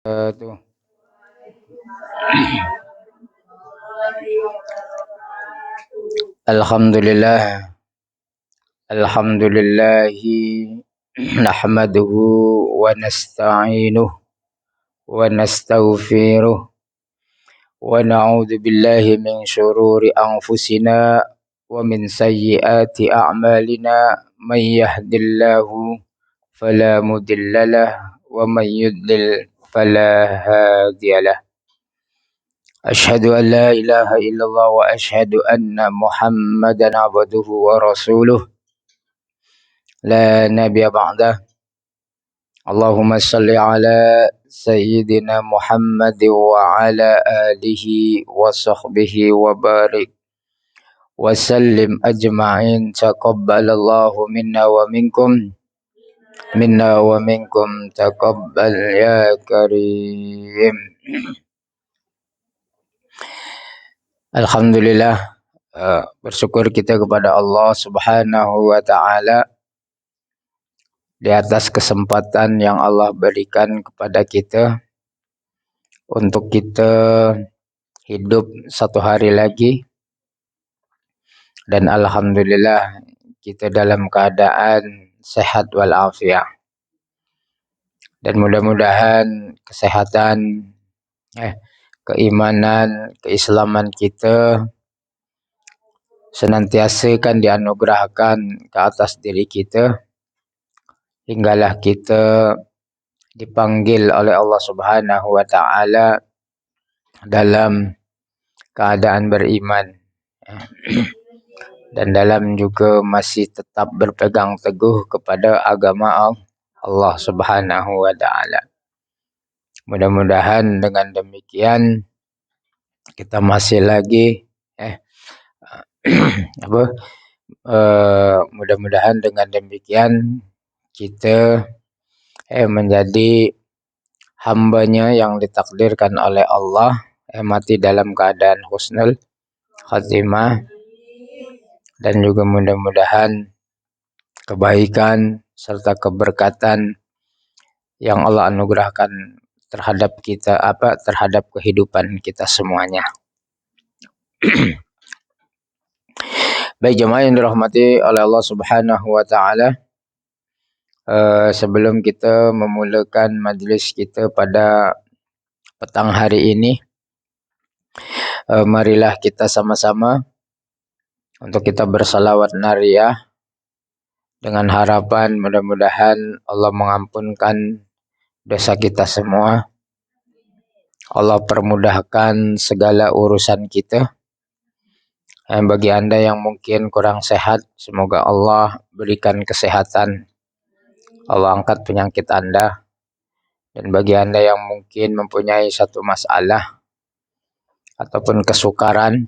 Tuh. Alhamdulillah. Alhamdulillahi nahmaduhu wa nasta'inuhu wa nastaghfiruh wa na'udzu billahi min syururi anfusina wa min sayyiati a'malina may yahdillahu fala mudhillalah wa may yudlil fala hadiyalah. Asyhadu an la ilaha illallah wa asyhadu anna Muhammadan abduhu wa rasuluh la nabiyya ba'dah. Allahumma salli ala sayyidina Muhammad wa ala alihi wa sahbihi wa barik wa sallim ajma'in. Taqabbalallahu minna wa minkum taqabbal ya karim. Alhamdulillah, bersyukur kita kepada Allah Subhanahu wa taala di atas kesempatan yang Allah berikan kepada kita untuk kita hidup satu hari lagi, dan alhamdulillah kita dalam keadaan sehat walafiat, dan mudah-mudahan kesehatan, keimanan, keislaman kita senantiasa kan dianugerahkan ke atas diri kita hinggalah kita dipanggil oleh Allah Subhanahu wa taala dalam keadaan beriman dan dalam juga masih tetap berpegang teguh kepada agama Allah Subhanahu wa taala. Mudah-mudahan dengan demikian kita masih lagi mudah-mudahan dengan demikian kita menjadi hambanya yang ditakdirkan oleh Allah mati dalam keadaan husnul khatimah, dan juga mudah-mudahan kebaikan serta keberkatan yang Allah anugerahkan terhadap kita terhadap kehidupan kita semuanya. Baik jemaah yang dirahmati oleh Allah Subhanahu wa taala, sebelum kita memulakan majlis kita pada petang hari ini, marilah kita sama-sama untuk kita bersalawat nariyah dengan harapan mudah-mudahan Allah mengampunkan dosa kita semua. Allah permudahkan segala urusan kita. Bagi Anda yang mungkin kurang sehat, semoga Allah berikan kesehatan. Allah angkat penyakit Anda. Dan bagi Anda yang mungkin mempunyai satu masalah ataupun kesukaran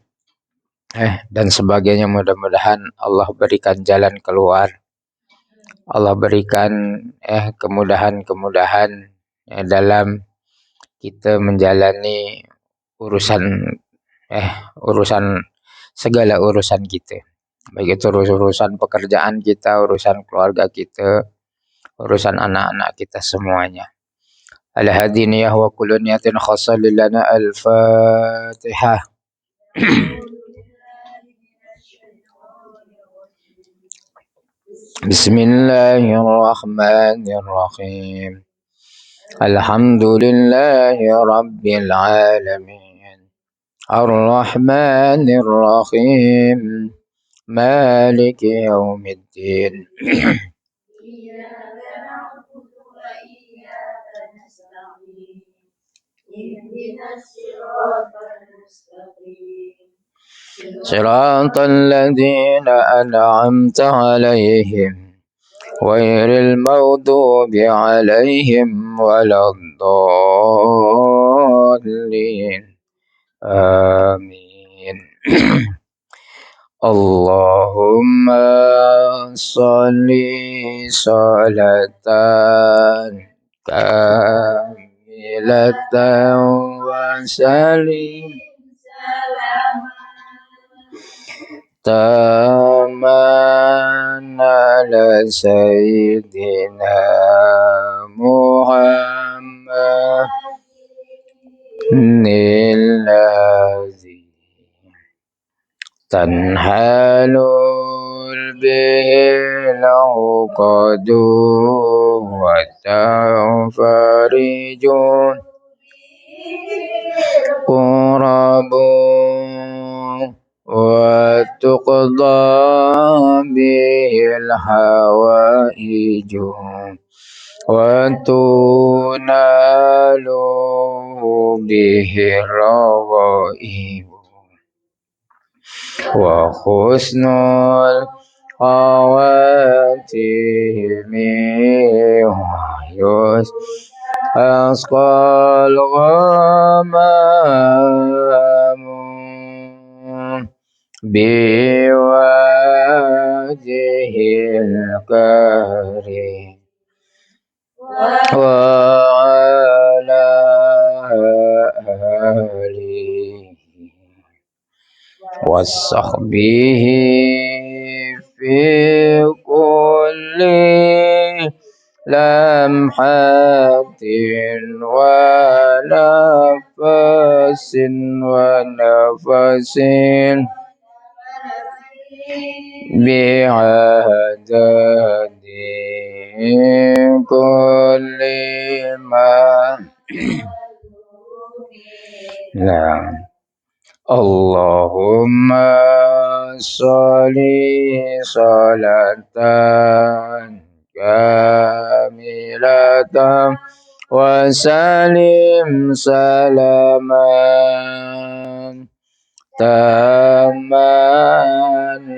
dan sebagainya, mudah-mudahan Allah berikan jalan keluar. Allah berikan kemudahan-kemudahan dalam kita menjalani urusan segala urusan kita, baik itu urusan pekerjaan kita, urusan keluarga kita, urusan anak-anak kita semuanya. Al-hadiniyah wa kullu niyatin khassa lillana. Al-Fatihah. Bismillahirrahmanirrahim. Alhamdulillahi rabbil alamin. Ar-Rahmanir-Rahim. Maliki yaumiddin. Siratal ladzina an'amta 'alaihim ghairil maghdubi 'alaihim waladdallin. Amin. Allahumma sholli sholatan kamilatan wa sallim taman ala sayyidina Muhammad الذي تنحل به العقد وتنفرج كرب وتقضى به الحوائج وتنال به الرغائب وحسن الخواتيم ويسقى الغمام بوجه الكريم وعلى آله وصحبه في كل لمحة ونفس ونفس بعدد كل ما نعم. اللهم صل صلاة كاملة وسلم سلاما تاما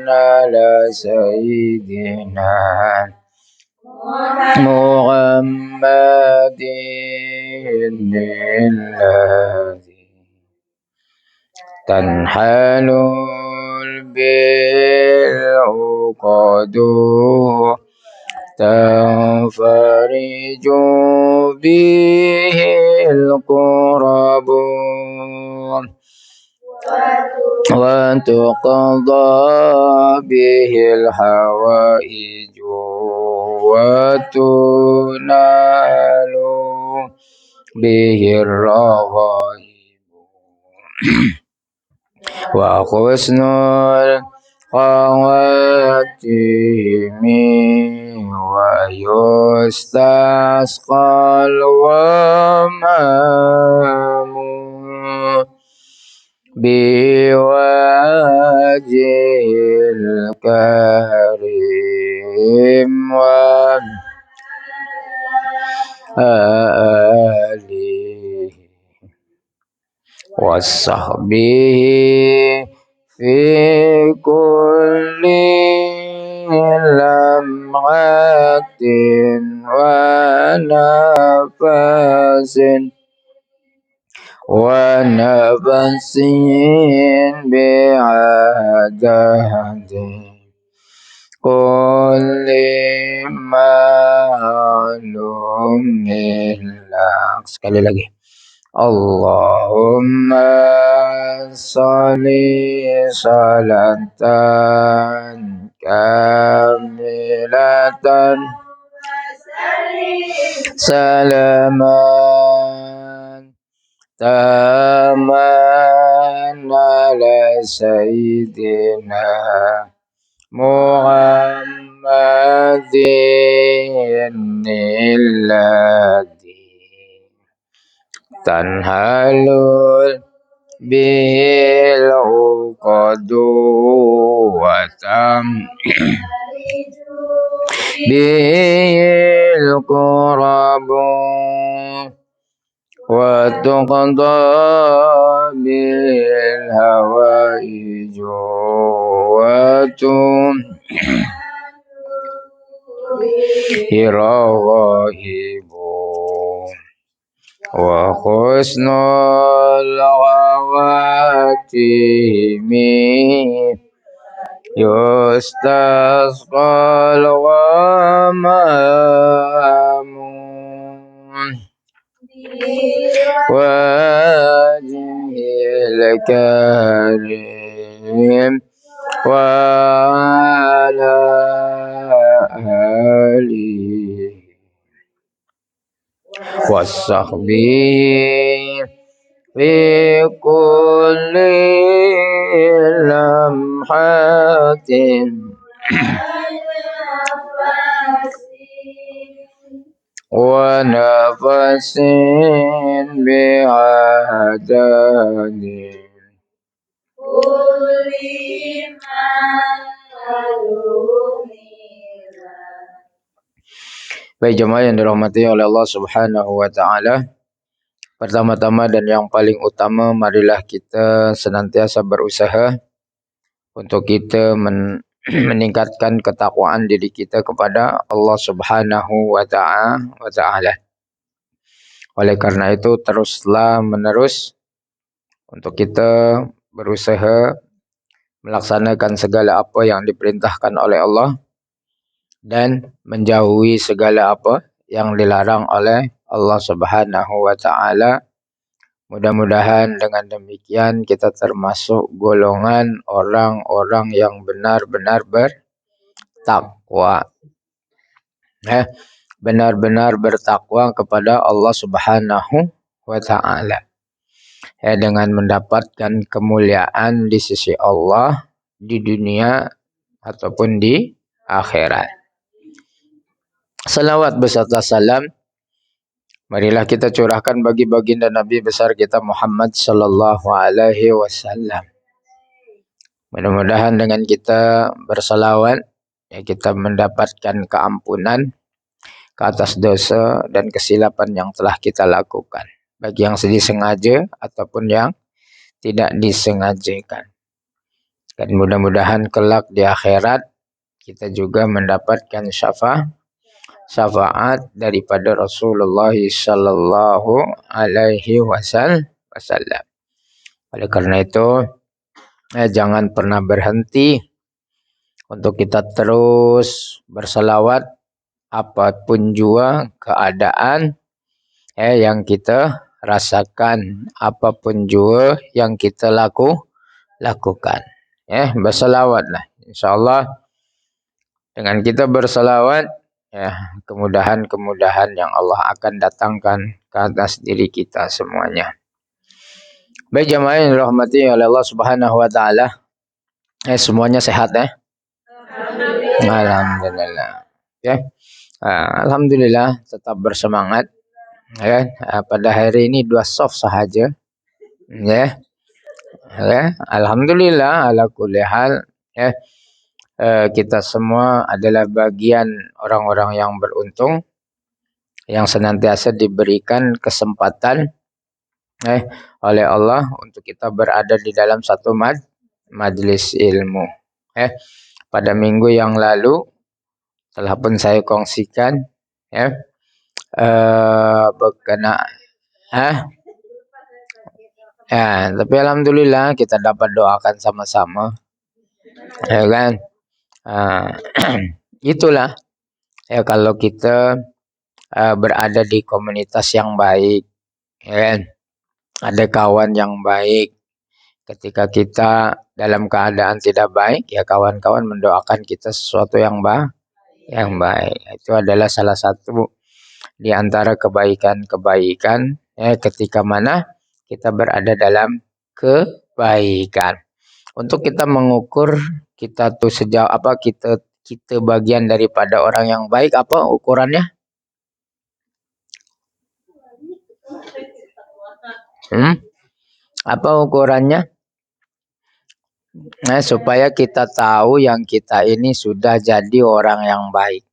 على سيدنا محمد الذي تنحل بالعقد تنفرج به الكرب وتقضى به الحوائج وتنال به الرغائب وحسن الخواتيم ويستسقى الغمام بوجه الكريم وآله وصحبه في كل لمحة ونفس ونفس بعدد كل معلوم لك. Sekali lagi. Allahumma sholli sholatan kamilatan salaman taman ala sayyidina Muhammadin alladhi tanhalul bihil uqadu wa tam bihil qurabu wa tuqda bil hawaiju wa tum hirawahibu wa husnul khawatimi yustasqal ghamamun wajhil karim wa ala alihi wasahbihi fi kulli lamhatin wa nafasin bi'adadin. Baik jemaah yang dirahmati oleh Allah Subhanahu wa taala. Pertama-tama dan yang paling utama, marilah kita senantiasa berusaha untuk kita meningkatkan ketakwaan diri kita kepada Allah Subhanahu wa taala. Oleh karena itu, teruslah menerus untuk kita berusaha melaksanakan segala apa yang diperintahkan oleh Allah dan menjauhi segala apa yang dilarang oleh Allah Subhanahu wa taala. Mudah-mudahan dengan demikian kita termasuk golongan orang-orang yang benar-benar bertakwa. Benar-benar bertakwa kepada Allah Subhanahu wa taala. Dengan mendapatkan kemuliaan di sisi Allah di dunia ataupun di akhirat. Salawat beserta salam marilah kita curahkan bagi baginda Nabi besar kita Muhammad sallallahu alaihi wasallam. Mudah-mudahan dengan kita bersalawat kita mendapatkan keampunan ke atas dosa dan kesilapan yang telah kita lakukan, bagi yang disengaja ataupun yang tidak disengajakan. Dan mudah-mudahan kelak di akhirat kita juga mendapatkan syafaat daripada Rasulullah sallallahu alaihi wasallam. Oleh karena itu, jangan pernah berhenti untuk kita terus bersalawat apapun jua keadaan yang kita rasakan, apapun jua yang kita lakukan. Bersalawatlah. InsyaAllah dengan kita bersalawat, kemudahan-kemudahan yang Allah akan datangkan ke atas diri kita semuanya. Baik jemaah yang dirahmati oleh Allah Subhanahu wa taala. Semuanya sehat Alhamdulillah. Alhamdulillah tetap bersemangat. Pada hari ini 2 soft sahaja. Alhamdulillah ala kulli hal. Kita semua adalah bagian orang-orang yang beruntung yang senantiasa diberikan kesempatan oleh Allah untuk kita berada di dalam satu majlis ilmu. Pada minggu yang lalu telah pun saya kongsikan berkenaan tapi alhamdulillah kita dapat doakan sama-sama. Kan? Itulah kalau kita berada di komunitas yang baik, kan? Ada kawan yang baik. Ketika kita dalam keadaan tidak baik, kawan-kawan mendoakan kita sesuatu yang baik. Itu adalah salah satu di antara kebaikan-kebaikan ketika mana kita berada dalam kebaikan. Untuk kita mengukur kita tuh sejauh apa kita bagian daripada orang yang baik, apa ukurannya? Apa ukurannya? Supaya kita tahu yang kita ini sudah jadi orang yang baik.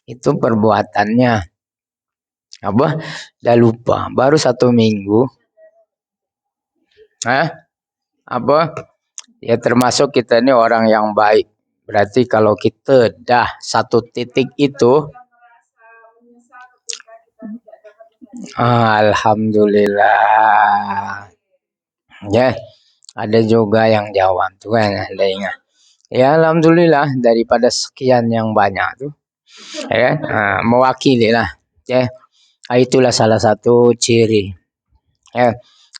Itu perbuatannya. Apa? Dah lupa. Baru 1 minggu. Apa? Ya termasuk kita ini orang yang baik. Berarti kalau kita dah 1 titik itu, alhamdulillah. Ada juga yang jawab tuh kan, ada ingat. Alhamdulillah daripada sekian yang banyak tuh. Mewakili lah. Itulah salah satu ciri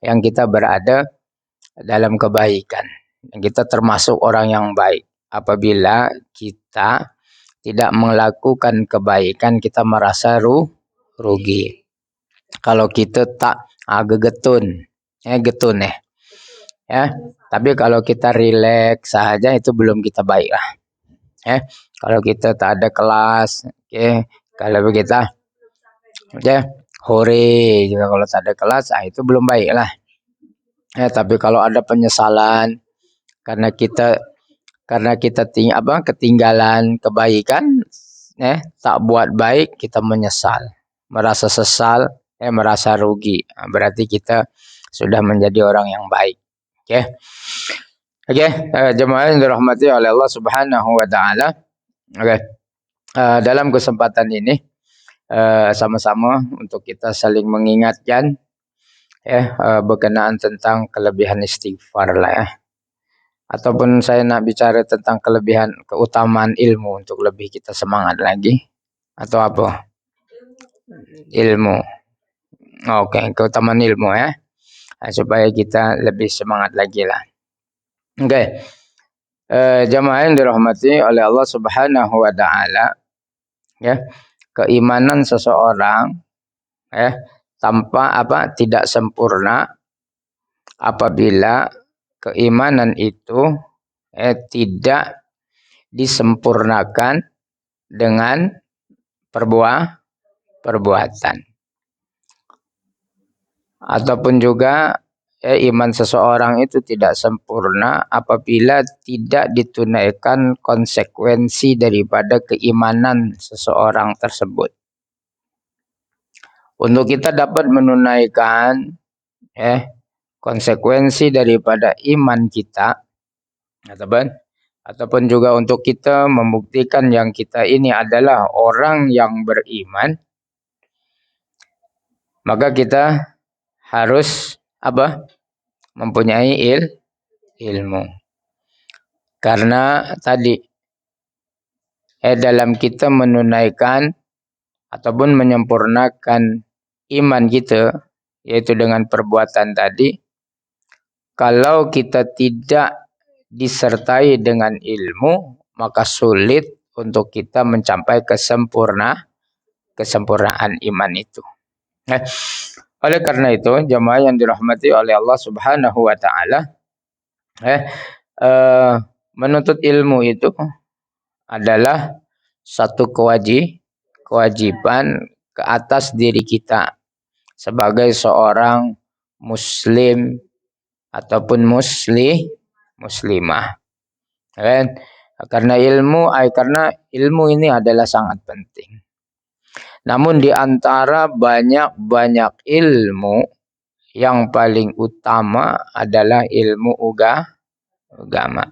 yang kita berada dalam kebaikan. Kita termasuk orang yang baik apabila kita tidak melakukan kebaikan kita merasa rugi. Kalau kita tak gegetun, getun ya. Tapi kalau kita rileks saja itu belum kita baik lah. Kalau kita tak ada kelas, kalau kita hore juga kalau tak ada kelas, itu belum baik lah. Tapi kalau ada penyesalan karena kita ketinggalan kebaikan, tak buat baik, kita menyesal, merasa sesal, merasa rugi. Berarti kita sudah menjadi orang yang baik. Jemaah yang dirahmati oleh Allah Subhanahu wa taala. Dalam kesempatan ini sama-sama untuk kita saling mengingatkan berkenaan tentang kelebihan istighfar lah ya. Ataupun saya nak bicara tentang keutamaan ilmu untuk lebih kita semangat lagi. Atau apa? Ilmu. Oke, keutamaan ilmu ya. Supaya kita lebih semangat lagi lah. Jamaah yang dirahmati oleh Allah Subhanahu wa taala. Keimanan seseorang tanpa tidak sempurna apabila keimanan itu tidak disempurnakan dengan perbuatan. Ataupun juga iman seseorang itu tidak sempurna apabila tidak ditunaikan konsekuensi daripada keimanan seseorang tersebut. Untuk kita dapat menunaikan konsekuensi daripada iman kita, ataupun juga untuk kita membuktikan yang kita ini adalah orang yang beriman, maka kita harus mempunyai ilmu. Karena tadi dalam kita menunaikan ataupun menyempurnakan iman kita, yaitu dengan perbuatan tadi, kalau kita tidak disertai dengan ilmu, maka sulit untuk kita mencapai kesempurnaan iman itu. Oleh karena itu, jemaah yang dirahmati oleh Allah Subhanahu wa taala, menuntut ilmu itu adalah satu kewajiban ke atas diri kita sebagai seorang muslim ataupun muslimah. Karena ilmu ini adalah sangat penting. Namun di antara banyak ilmu, yang paling utama adalah ilmu agama.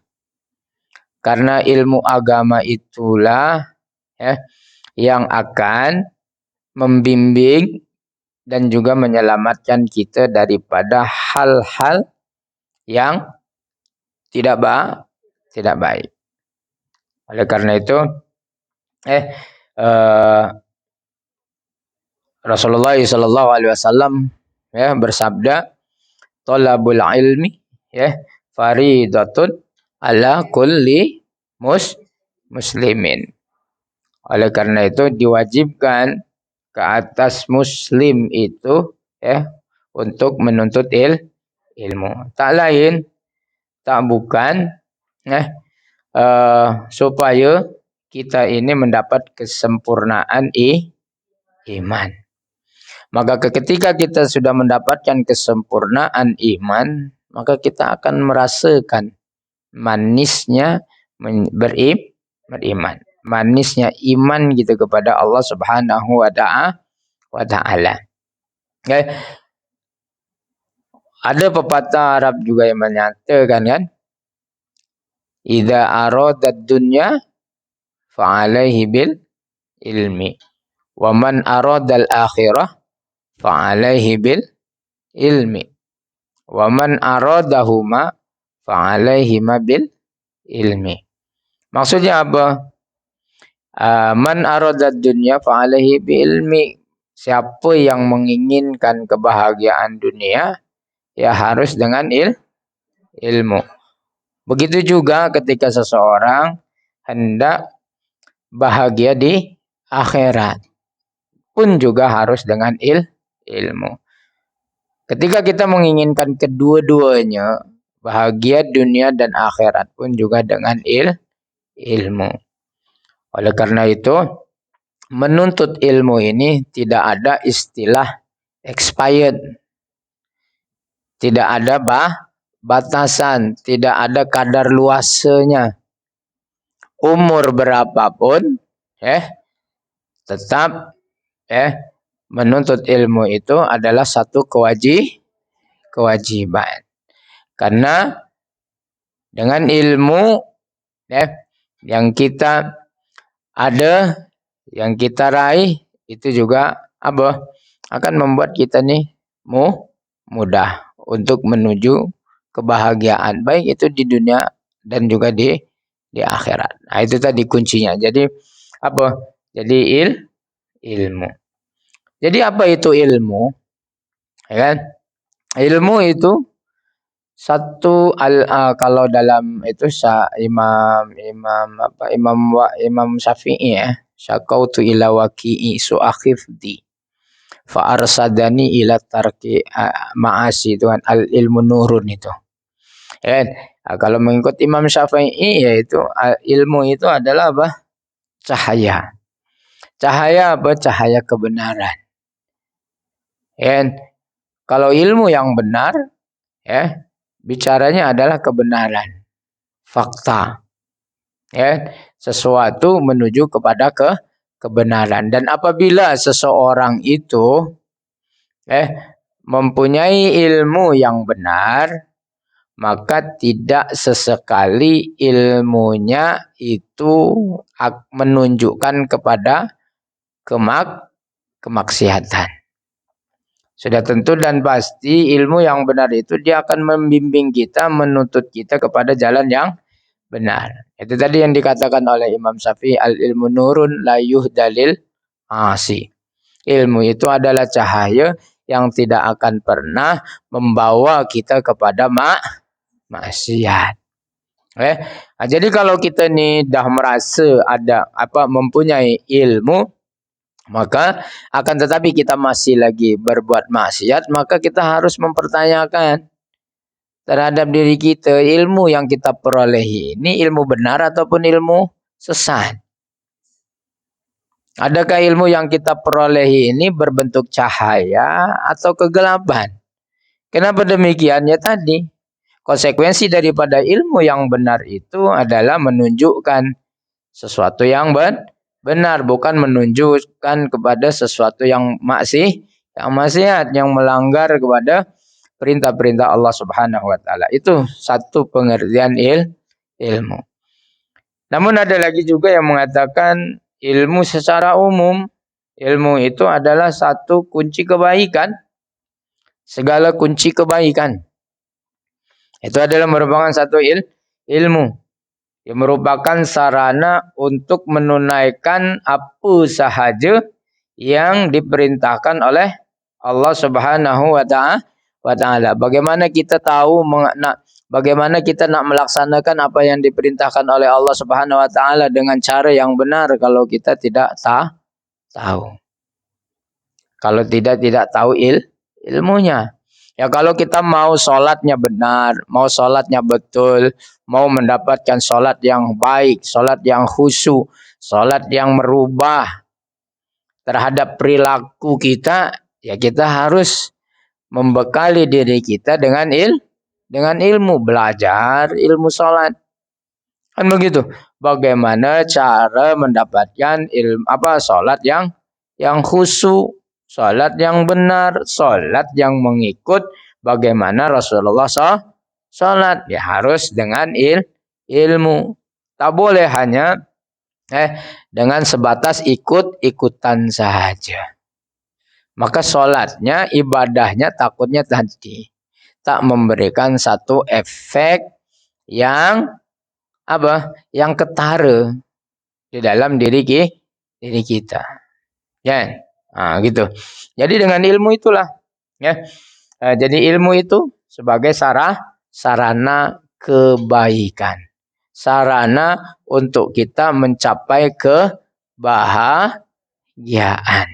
Karena ilmu agama itulah yang akan membimbing dan juga menyelamatkan kita daripada hal-hal yang tidak baik. Oleh karena itu, Rasulullah SAW bersabda, "Thalabul ilmi faridatun ala kulli muslimin." Oleh karena itu diwajibkan ke atas muslim itu untuk menuntut ilmu. Tak lain, tak bukan supaya kita ini mendapat kesempurnaan iman. Maka ketika kita sudah mendapatkan kesempurnaan iman, maka kita akan merasakan manisnya beriman. Manisnya iman kita kepada Allah Subhanahu wa taala. Ada pepatah Arab juga yang menyatakan kan, "Idza aradad dunya fa'alaihi bil ilmi, wa man aradal akhirah fa'alaihi bil ilmi, wa man aradahuma fa'alaihi bil ilmi." Maksudnya apa? Man aradad dunya fa'alaihi bil ilmi. Siapa yang menginginkan kebahagiaan dunia, ya harus dengan ilmu. Begitu juga ketika seseorang hendak bahagia di akhirat. Pun juga harus dengan ilmu. Ketika kita menginginkan kedua-duanya, bahagia dunia dan akhirat pun juga dengan ilmu. Oleh karena itu, menuntut ilmu ini tidak ada istilah expired. Tidak ada batasan, tidak ada kadar luasnya. Umur berapapun, tetap menuntut ilmu itu adalah satu kewajiban. Karena dengan ilmu yang kita ada, yang kita raih, itu juga akan membuat kita nih mudah untuk menuju kebahagiaan, baik itu di dunia dan juga di akhirat. Nah, itu tadi kuncinya. Jadi Jadi ilmu. Jadi apa itu ilmu? Ya kan? Ilmu itu satu kalau dalam itu Imam Syafi'i ya, syakautu ila waqi'i su'akhifdi fa arsadani ila tarki ma'asi, itu kan al ilmu nurun itu. Ya kan? Nah, kalau mengikut Imam Syafi'i yaitu ilmu itu adalah cahaya. Cahaya Cahaya kebenaran. Ya kan? Kalau ilmu yang benar bicaranya adalah kebenaran, fakta. Sesuatu menuju kepada kebenaran. Dan apabila seseorang itu mempunyai ilmu yang benar, maka tidak sesekali ilmunya itu menunjukkan kepada kemaksiatan. Sudah tentu dan pasti ilmu yang benar itu dia akan membimbing kita, menuntut kita kepada jalan yang benar. Itu tadi yang dikatakan oleh Imam Syafi'i, al ilmu nurun la yuhdalil asi. Ilmu itu adalah cahaya yang tidak akan pernah membawa kita kepada maksiat. Nah, jadi kalau kita nih dah merasa ada mempunyai ilmu, maka akan tetapi kita masih lagi berbuat maksiat, maka kita harus mempertanyakan terhadap diri kita, ilmu yang kita perolehi ini ilmu benar ataupun ilmu sesat. Adakah ilmu yang kita perolehi ini berbentuk cahaya atau kegelapan? Kenapa demikian? Ya tadi, konsekuensi daripada ilmu yang benar itu adalah menunjukkan sesuatu yang benar, bukan menunjukkan kepada sesuatu yang maksiat, yang melanggar kepada perintah-perintah Allah Subhanahu wa taala. Itu satu pengertian ilmu. Namun ada lagi juga yang mengatakan ilmu secara umum, ilmu itu adalah satu kunci kebaikan. Segala kunci kebaikan itu adalah merupakan satu ilmu yang merupakan sarana untuk menunaikan apa sahaja yang diperintahkan oleh Allah Subhanahu wa taala. Bagaimana kita tahu bagaimana kita nak melaksanakan apa yang diperintahkan oleh Allah Subhanahu wa taala dengan cara yang benar kalau kita tidak tahu. Kalau tidak tahu ilmunya. Ya kalau kita mau sholatnya benar, mau sholatnya betul, mau mendapatkan sholat yang baik, sholat yang khusyuk, sholat yang merubah terhadap perilaku kita, ya kita harus membekali diri kita dengan ilmu, belajar ilmu sholat. Kan begitu. Bagaimana cara mendapatkan sholat yang khusyuk, sholat yang benar, sholat yang mengikut bagaimana Rasulullah sholat. Ya harus dengan ilmu. Tak boleh hanya dengan sebatas ikut-ikutan saja. Maka sholatnya, ibadahnya takutnya tadi tak memberikan satu efek yang yang ketara di dalam diri kita. Ya. Nah, gitu. Jadi dengan ilmu itulah jadi ilmu itu sebagai sarana kebaikan. Sarana untuk kita mencapai kebahagiaan.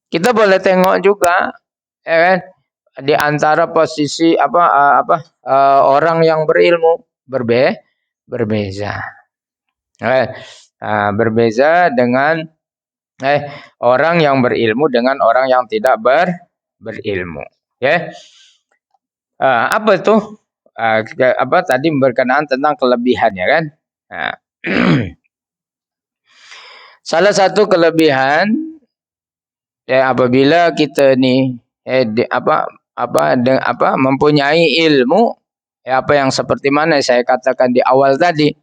Kita boleh tengok juga, ya kan, di antara posisi orang yang berilmu berbeza. Berbeza dengan orang yang berilmu dengan orang yang tidak berilmu. Ya. Apa tuh? Tadi berkenaan tentang kelebihannya kan? Nah, salah satu kelebihan ya apabila kita nih mempunyai ilmu ya apa yang seperti mana saya katakan di awal tadi,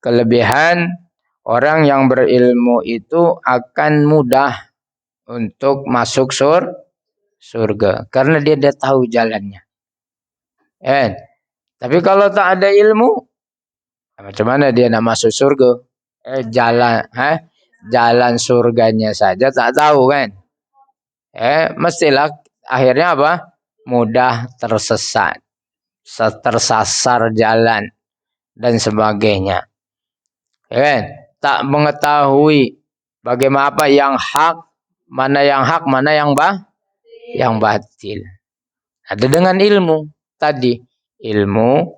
kelebihan orang yang berilmu itu akan mudah untuk masuk surga karena dia tahu jalannya. Tapi kalau tak ada ilmu, macam mana dia nak masuk surga? Jalan surganya saja tak tahu kan? Mestilah akhirnya apa? Mudah tersesat, tersasar jalan dan sebagainya. Kan? Tak mengetahui bagaimana apa yang hak, mana yang batil. Ada dengan ilmu tadi, ilmu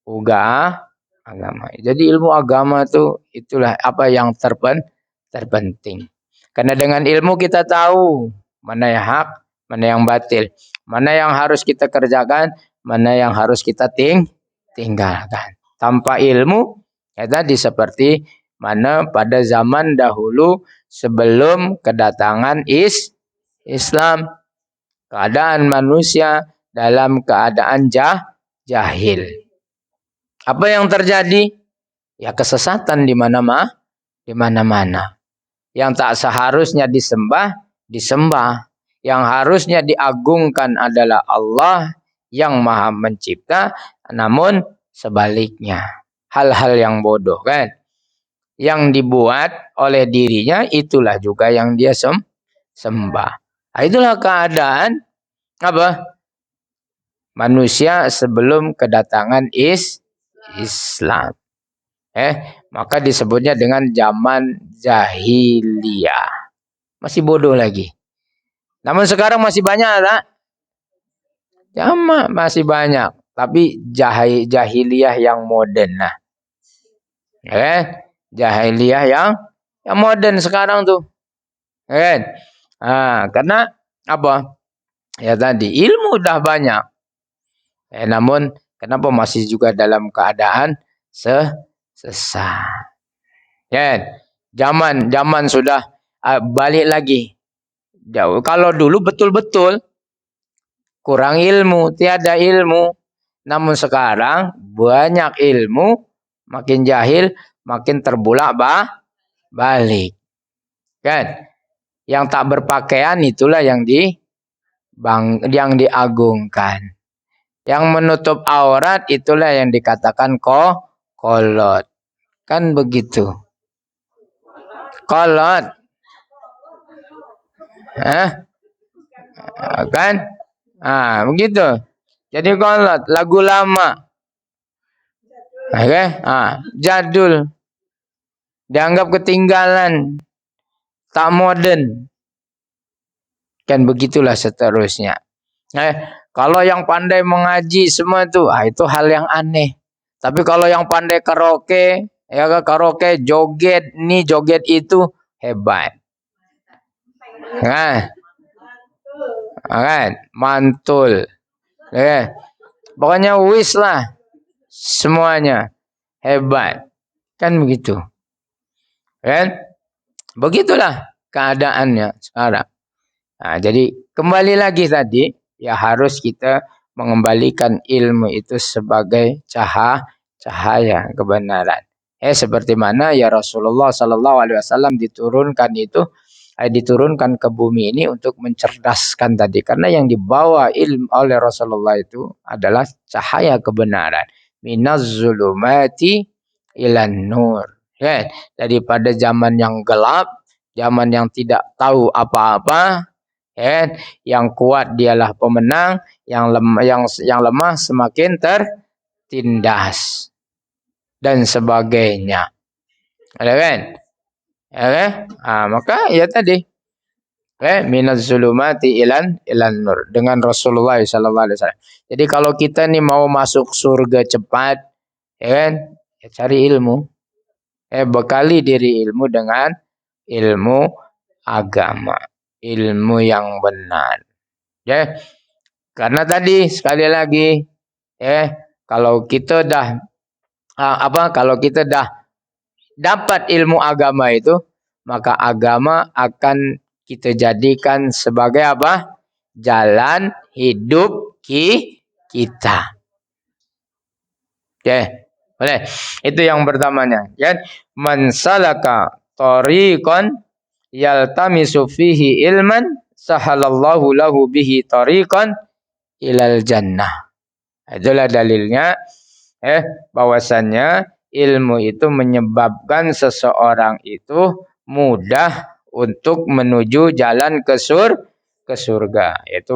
juga agama. Jadi ilmu agama itulah apa yang terpenting. Karena dengan ilmu kita tahu mana yang hak, mana yang batil, mana yang harus kita kerjakan, mana yang harus kita tinggalkan. Tanpa ilmu, ya tadi seperti mana pada zaman dahulu sebelum kedatangan Islam, keadaan manusia dalam keadaan jahil. Apa yang terjadi? Ya kesesatan di mana-mana. Yang tak seharusnya disembah. Yang harusnya diagungkan adalah Allah yang Maha Mencipta, namun sebaliknya. Hal-hal yang bodoh kan? Yang dibuat oleh dirinya itulah juga yang dia sembah. Itulah keadaan manusia sebelum kedatangan Islam. Maka disebutnya dengan zaman jahiliyah. Masih bodoh lagi. Namun sekarang masih banyak tak? Masih banyak. Tapi jahiliyah yang modern lah. Jahiliyah yang modern sekarang tuh. Karena apa? Ya tadi ilmu dah banyak. Namun kenapa masih juga dalam keadaan sesat? Zaman sudah balik lagi. Jauh. Kalau dulu betul-betul kurang ilmu, tiada ilmu. Namun sekarang banyak ilmu, makin jahil, makin terbulak balik. Kan? Yang tak berpakaian itulah yang diagungkan. Yang menutup aurat itulah yang dikatakan kolot. Kan begitu. Kolot. Kan? Begitu. Jadi kolot, lagu lama. Jadul. Dianggap ketinggalan. Tak modern. Kan begitulah seterusnya. Kalau yang pandai mengaji semua itu hal yang aneh. Tapi kalau yang pandai karaoke, joget, joget itu hebat. Mantul. Pokoknya wis lah. Semuanya hebat. Kan begitu. Kan? Begitulah keadaannya sekarang. Jadi kembali lagi tadi, ya harus kita mengembalikan ilmu itu sebagai cahaya kebenaran. Seperti mana ya Rasulullah SAW diturunkan ke bumi ini untuk mencerdaskan tadi. Karena yang dibawa ilmu oleh Rasulullah itu adalah cahaya kebenaran. Minaz zulumati ilan nur. Daripada zaman yang gelap, zaman yang tidak tahu apa-apa, yang kuat dialah pemenang, yang lemah semakin tertindas dan sebagainya. Ada kan? Maka ya tadi minaz zulumati ilan nur dengan Rasulullah sallallahu alaihi wasallam. Jadi kalau kita nih mau masuk surga cepat, ya kan? Ya cari ilmu. Bekali diri ilmu dengan ilmu agama, ilmu yang benar. Ya. Karena tadi sekali lagi kalau kita dah kalau kita dah dapat ilmu agama itu, maka agama akan kita jadikan sebagai apa? Jalan hidup kita. Oke. Boleh. Itu yang pertamanya. Ya. Man salaka tariqan yaltamisu fihi ilman sahalallahu lahu bihi tariqan ilal jannah. Itulah dalilnya bahwasannya ilmu itu menyebabkan seseorang itu mudah untuk menuju jalan ke surga. Itu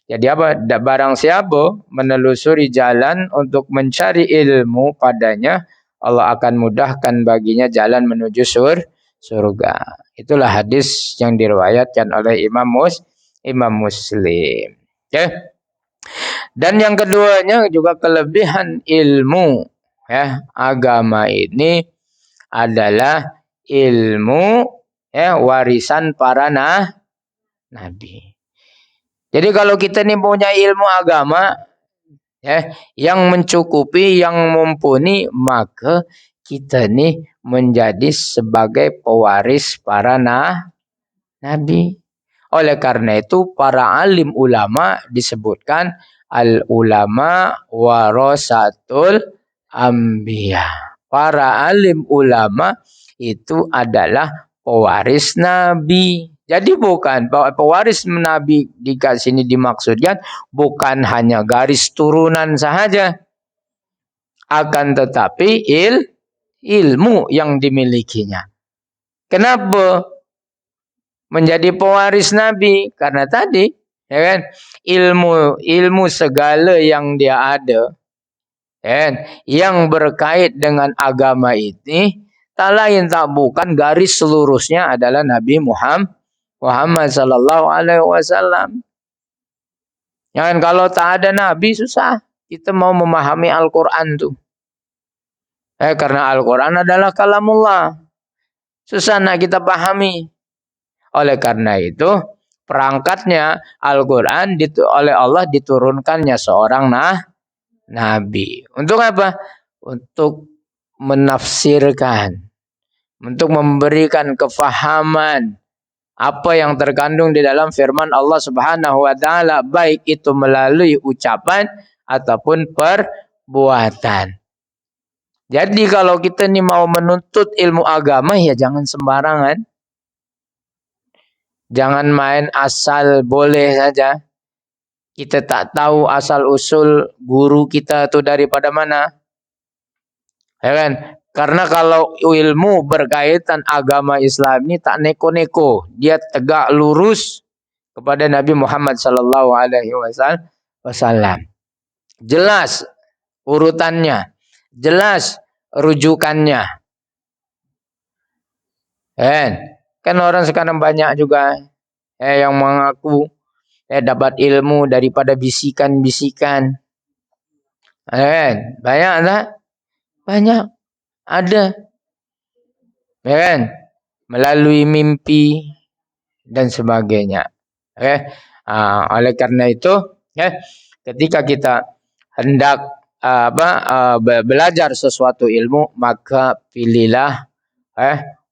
jadi apa? Barang siapa menelusuri jalan untuk mencari ilmu padanya, Allah akan mudahkan baginya jalan menuju surga. Itulah hadis yang diriwayatkan oleh Imam Muslim. Okay. Dan yang keduanya juga kelebihan ilmu agama ini adalah ilmu warisan para nabi. Jadi kalau kita nih punya ilmu agama yang mencukupi, yang mumpuni, maka kita nih menjadi sebagai pewaris para nabi. Oleh karena itu para alim ulama disebutkan al ulama warasatul anbiya. Para alim ulama itu adalah pewaris nabi. Jadi bukan pewaris nabi di sini dimaksudkan bukan hanya garis turunan saja, akan tetapi ilmu yang dimilikinya. Kenapa menjadi pewaris nabi? Karena tadi ilmu segala yang dia ada yang berkait dengan agama ini tak lain tak bukan garis selurusnya adalah Nabi Muhammad sallallahu alaihi wasallam. Jangan kalau tak ada nabi susah kita mau memahami Al-Qur'an tuh. Karena Al-Qur'an adalah kalamullah. Susah nak kita pahami. Oleh karena itu perangkatnya Al-Qur'an oleh Allah diturunkannya seorang nabi. Untuk apa? Untuk menafsirkan, untuk memberikan kefahaman apa yang terkandung di dalam firman Allah Subhanahu wa taala, baik itu melalui ucapan ataupun perbuatan. Jadi kalau kita nih mau menuntut ilmu agama ya jangan sembarangan. Jangan main asal boleh saja. Kita tak tahu asal usul guru kita itu daripada mana. Ya kan? Karena kalau ilmu berkaitan agama Islam ini tak neko-neko, dia tegak lurus kepada Nabi Muhammad sallallahu alaihi wasallam. Jelas urutannya, jelas rujukannya. Kan orang sekarang banyak juga yang mengaku dapat ilmu daripada bisikan-bisikan. Banyak tak? Banyak. Ada. Melalui mimpi dan sebagainya. Oleh karena itu, ketika kita hendak belajar sesuatu ilmu, maka pilihlah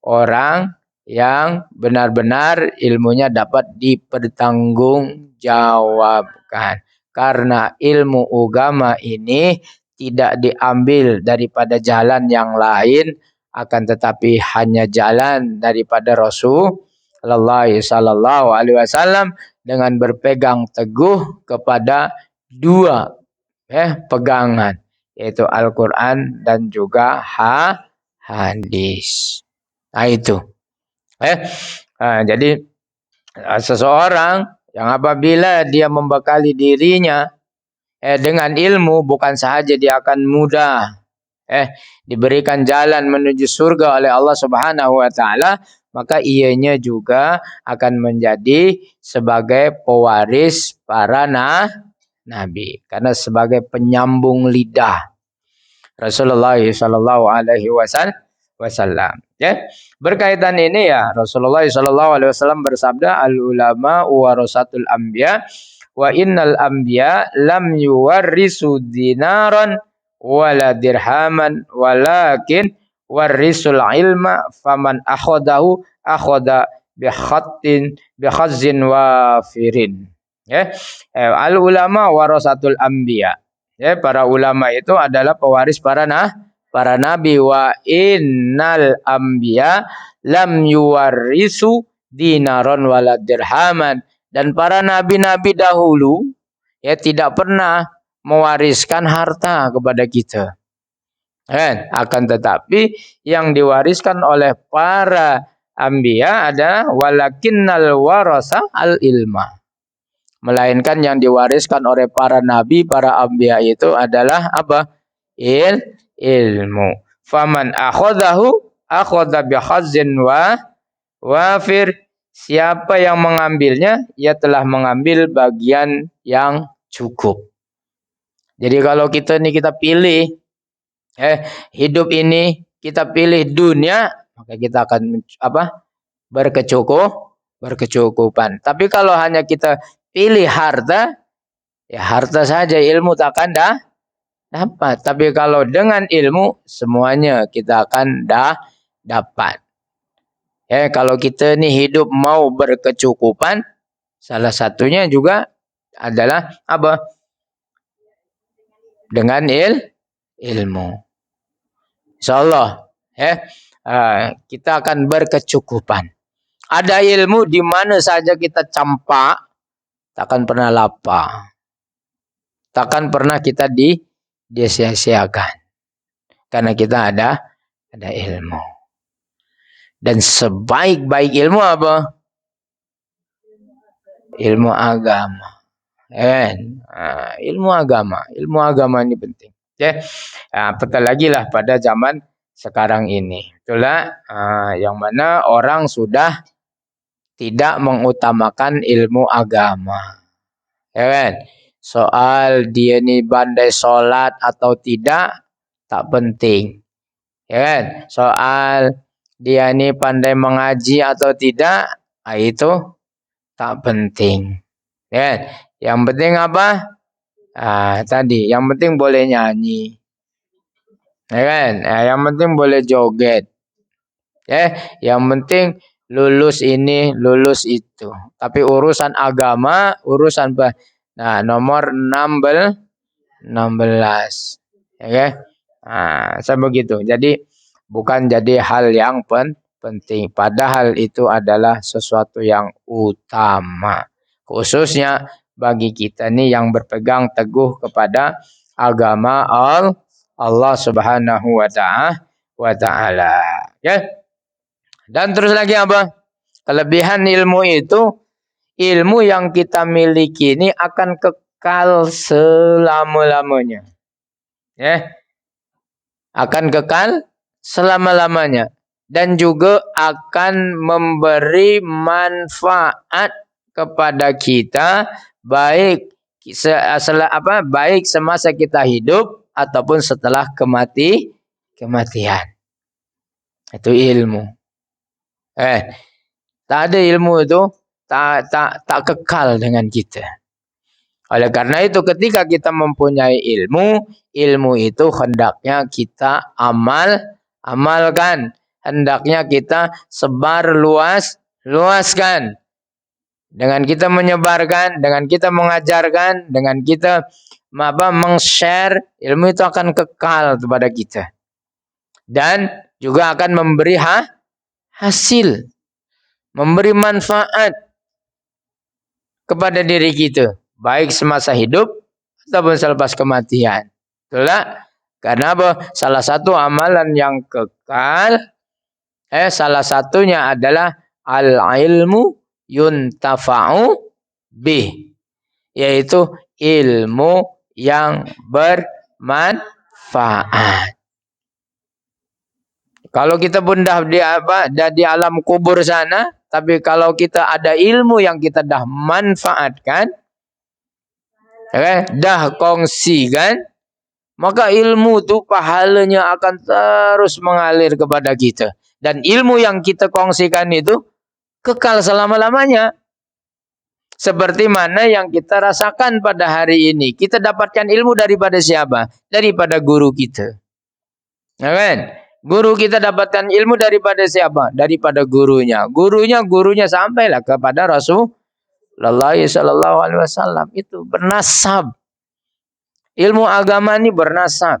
orang yang benar-benar ilmunya dapat dipertanggungjawabkan. Karena ilmu agama ini tidak diambil daripada jalan yang lain, akan tetapi hanya jalan daripada Rasulullah sallallahu alaihi wasallam dengan berpegang teguh kepada dua pegangan, yaitu Al-Qur'an dan juga hadis. Nah itu. Jadi seseorang yang apabila dia membekali dirinya dengan ilmu, bukan sahaja dia akan mudah diberikan jalan menuju surga oleh Allah Subhanahu wa taala, maka ianya juga akan menjadi sebagai pewaris para nabi. Karena sebagai penyambung lidah Rasulullah Sallallahu Alaihi Wasallam. Ya, berkaitan ini ya Rasulullah Sallallahu Alaihi Wasallam bersabda, al ulama warasatul anbiya wa innal anbiya lam yuwarrisu dinaran wala dirhaman walakin warisul ilma faman akhodahu akhoda bikhazzin wafirin. Ya, al ulama warasatul anbiya. Ya, para ulama itu adalah pewaris para nabi. Wa innal anbiya lam yuwarisu dinaron wala dirhaman. Dan para nabi-nabi dahulu ya tidak pernah mewariskan harta kepada kita. Akan tetapi yang diwariskan oleh para anbiya adalah walakinnal warasa al ilma. Melainkan yang diwariskan oleh para nabi, para anbiya itu adalah apa? Ilmu. Faman akhodahu akhoda bihazzin wafir. Siapa yang mengambilnya, ia telah mengambil bagian yang cukup. Jadi kalau kita pilih hidup ini, kita pilih dunia, maka kita akan berkecukupan. Tapi kalau hanya kita pilih harta, ya harta saja, ilmu takkan dapat. Tapi kalau dengan ilmu, semuanya kita akan dapat. Ya, kalau kita hidup mau berkecukupan, salah satunya juga adalah apa? Dengan ilmu. Insyaallah, kita akan berkecukupan. Ada ilmu di mana saja kita campak, takkan pernah lapar. Takkan pernah kita disia-siakan. Karena kita ada ilmu. Dan sebaik-baik ilmu apa? Ilmu agama. Ilmu agama. Ilmu agama ini penting. Apatah lagi lah pada zaman sekarang ini. Itulah yang mana orang sudah tidak mengutamakan ilmu agama. Ya kan? Soal dia ini pandai sholat atau tidak, tak penting. Ya kan? Soal dia ini pandai mengaji atau tidak, itu tak penting. Ya kan? Yang penting apa? Tadi, yang penting boleh nyanyi. Ya kan? Yang penting boleh joget. Yang penting lulus ini, lulus itu. Tapi urusan agama, urusan nomor 16. Ya. Saya begitu. Jadi bukan jadi hal yang penting. Padahal itu adalah sesuatu yang utama. Khususnya bagi kita yang berpegang teguh kepada agama Allah Subhanahu wa ta'ala. Ya. Dan terus lagi apa? Kelebihan ilmu itu, ilmu yang kita miliki ini akan kekal selama-lamanya. Ya. Akan kekal selama-lamanya. Dan juga akan memberi manfaat kepada kita baik semasa kita hidup ataupun setelah kematian. Itu ilmu. Tak ada ilmu itu tak kekal dengan kita. Oleh karena itu ketika kita mempunyai ilmu itu hendaknya kita amalkan, hendaknya kita luaskan. Dengan kita menyebarkan, dengan kita mengajarkan, dengan kita meng-share, ilmu itu akan kekal kepada kita. Dan juga akan memberi hasil, memberi manfaat kepada diri kita, baik semasa hidup ataupun selepas kematian. Itulah karena apa? Salah satu amalan yang kekal, salah satunya adalah al-ilmu yuntafa'u bih, yaitu ilmu yang bermanfaat. Kalau kita pun dah di alam kubur sana, tapi kalau kita ada ilmu yang kita dah manfaatkan, dah kongsikan, maka ilmu tu pahalanya akan terus mengalir kepada kita. Dan ilmu yang kita kongsikan itu kekal selama-lamanya. Seperti mana yang kita rasakan pada hari ini. Kita dapatkan ilmu daripada siapa? Daripada guru kita. Ya kan? Guru kita dapatkan ilmu daripada siapa? Daripada gurunya. Gurunya sampailah kepada Rasulullah sallallahu alaihi wasallam. Itu bernasab. Ilmu agama ini bernasab.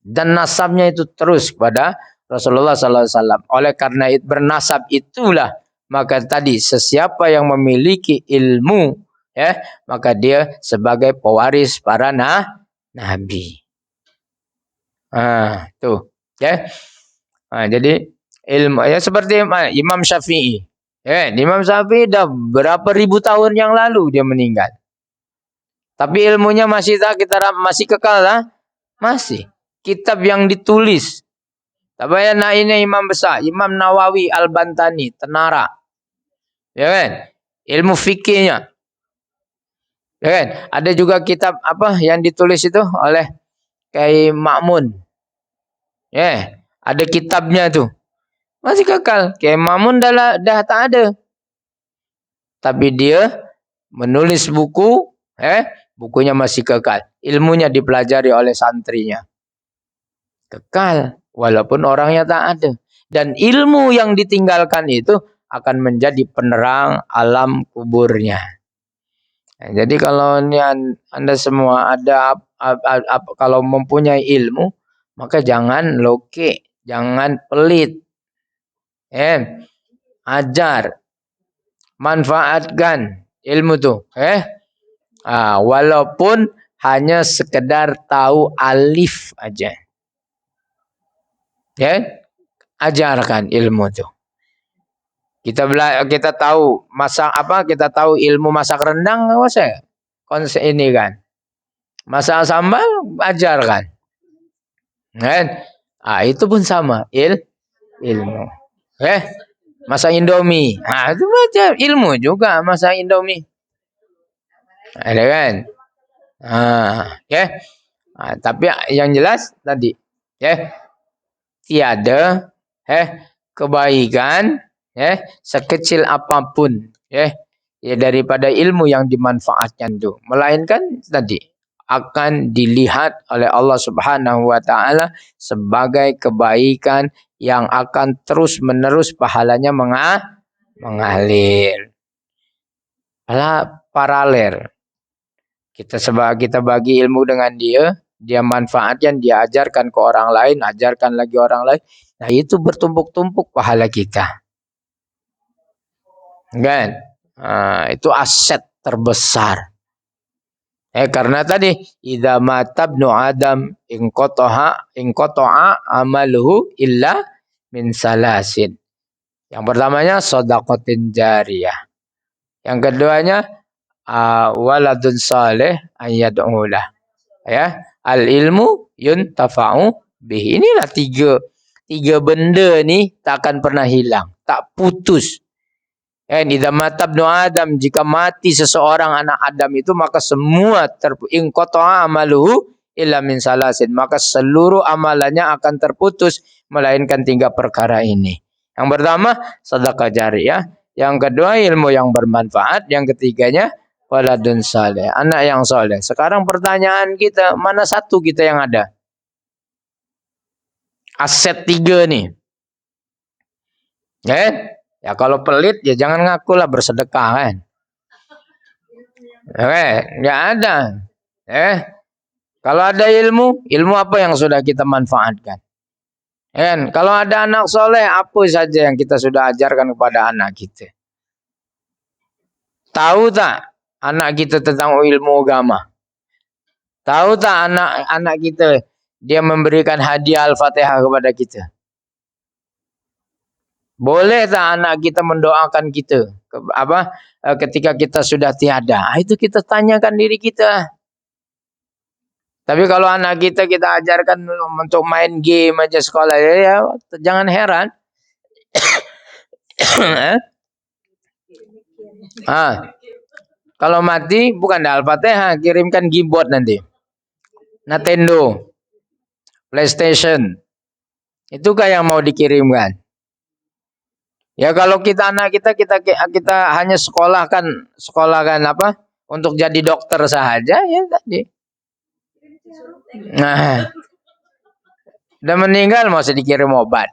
Dan nasabnya itu terus kepada Rasulullah sallallahu alaihi wasallam. Oleh karena itu bernasab itulah, maka tadi sesiapa yang memiliki ilmu, maka dia sebagai pewaris para nabi. Tuh, ya. Jadi ilmu ya seperti Imam Syafi'i. Imam Syafi'i dah berapa ribu tahun yang lalu dia meninggal. Tapi ilmunya masih kekal lah? Masih. Kitab yang ditulis. Tapi ini imam besar, Imam Nawawi Al-Bantani, Tenara. Ya kan? Ilmu fikihnya. Ya kan? Ada juga kitab yang ditulis itu oleh Kiai Ma'mun. Ada kitabnya tuh. Masih kekal. Kiai Ma'mun dah tak ada. Tapi dia menulis buku, bukunya masih kekal. Ilmunya dipelajari oleh santrinya. Kekal. Walaupun orangnya tak ada. Dan ilmu yang ditinggalkan itu akan menjadi penerang alam kuburnya. Jadi kalau ini Anda semua ada kalau mempunyai ilmu, maka jangan loke, jangan pelit. Ajar, manfaatkan ilmu tuh. Walaupun hanya sekedar tahu alif aja. Ajarkan ilmu tuh. Kita tahu masak kita tahu ilmu masak rendang, konsep ini kan. Masak sambal, ajarkan. Itu pun sama, ilmu. Masak Indomie. Itu aja ilmu juga masak Indomie. Ada kan? Tapi yang jelas tadi, tiada kebaikan sekecil apapun daripada ilmu yang dimanfaatkan itu, melainkan tadi akan dilihat oleh Allah Subhanahu wa taala sebagai kebaikan yang akan terus-menerus pahalanya mengalir. Paralel. Kita bagi ilmu dengan dia manfaatkan, dia ajarkan ke orang lain, ajarkan lagi orang lain. Nah, itu bertumpuk-tumpuk pahala kita. Kan? Itu aset terbesar. Karena tadi idza matabnu adam inqata'a amaluhu illa min salasin. Yang pertamanya shadaqatin jariyah. Yang keduanya waladun saleh ayyad'ulah. Al ilmu yuntafa'u bihi. Inilah tiga benda ni tak akan pernah hilang, tak putus. Idza matabnu adam, jika mati seseorang anak Adam itu, maka semua inqata'a amaluhu illa min salasin, maka seluruh amalannya akan terputus melainkan tiga perkara ini. Yang pertama sedekah jariyah, yang kedua ilmu yang bermanfaat, yang ketiganya waladun saleh, anak yang soleh. Sekarang pertanyaan kita, mana satu kita yang ada? Aset tiga nih. Ya kalau pelit ya jangan ngaku lah bersedekah kan. Nggak ada. Kalau ada ilmu apa yang sudah kita manfaatkan? Kalau ada anak soleh, apa saja yang kita sudah ajarkan kepada anak kita? Tahu tak anak kita tentang ilmu agama? Tahu tak anak kita dia memberikan hadiah Al-Fatihah kepada kita? Boleh tak anak kita mendoakan kita ketika kita sudah tiada? Itu kita tanyakan diri kita. Tapi kalau anak kita ajarkan untuk main game aja sekolah ya jangan heran. Kalau mati bukan Al-Fatihah, kirimkan keyboard nanti. Nintendo, PlayStation. Itukah yang mau dikirimkan? Ya kalau kita anak kita hanya sekolahkan apa? Untuk jadi dokter saja ya tadi. Nah, udah meninggal mau dikirim obat.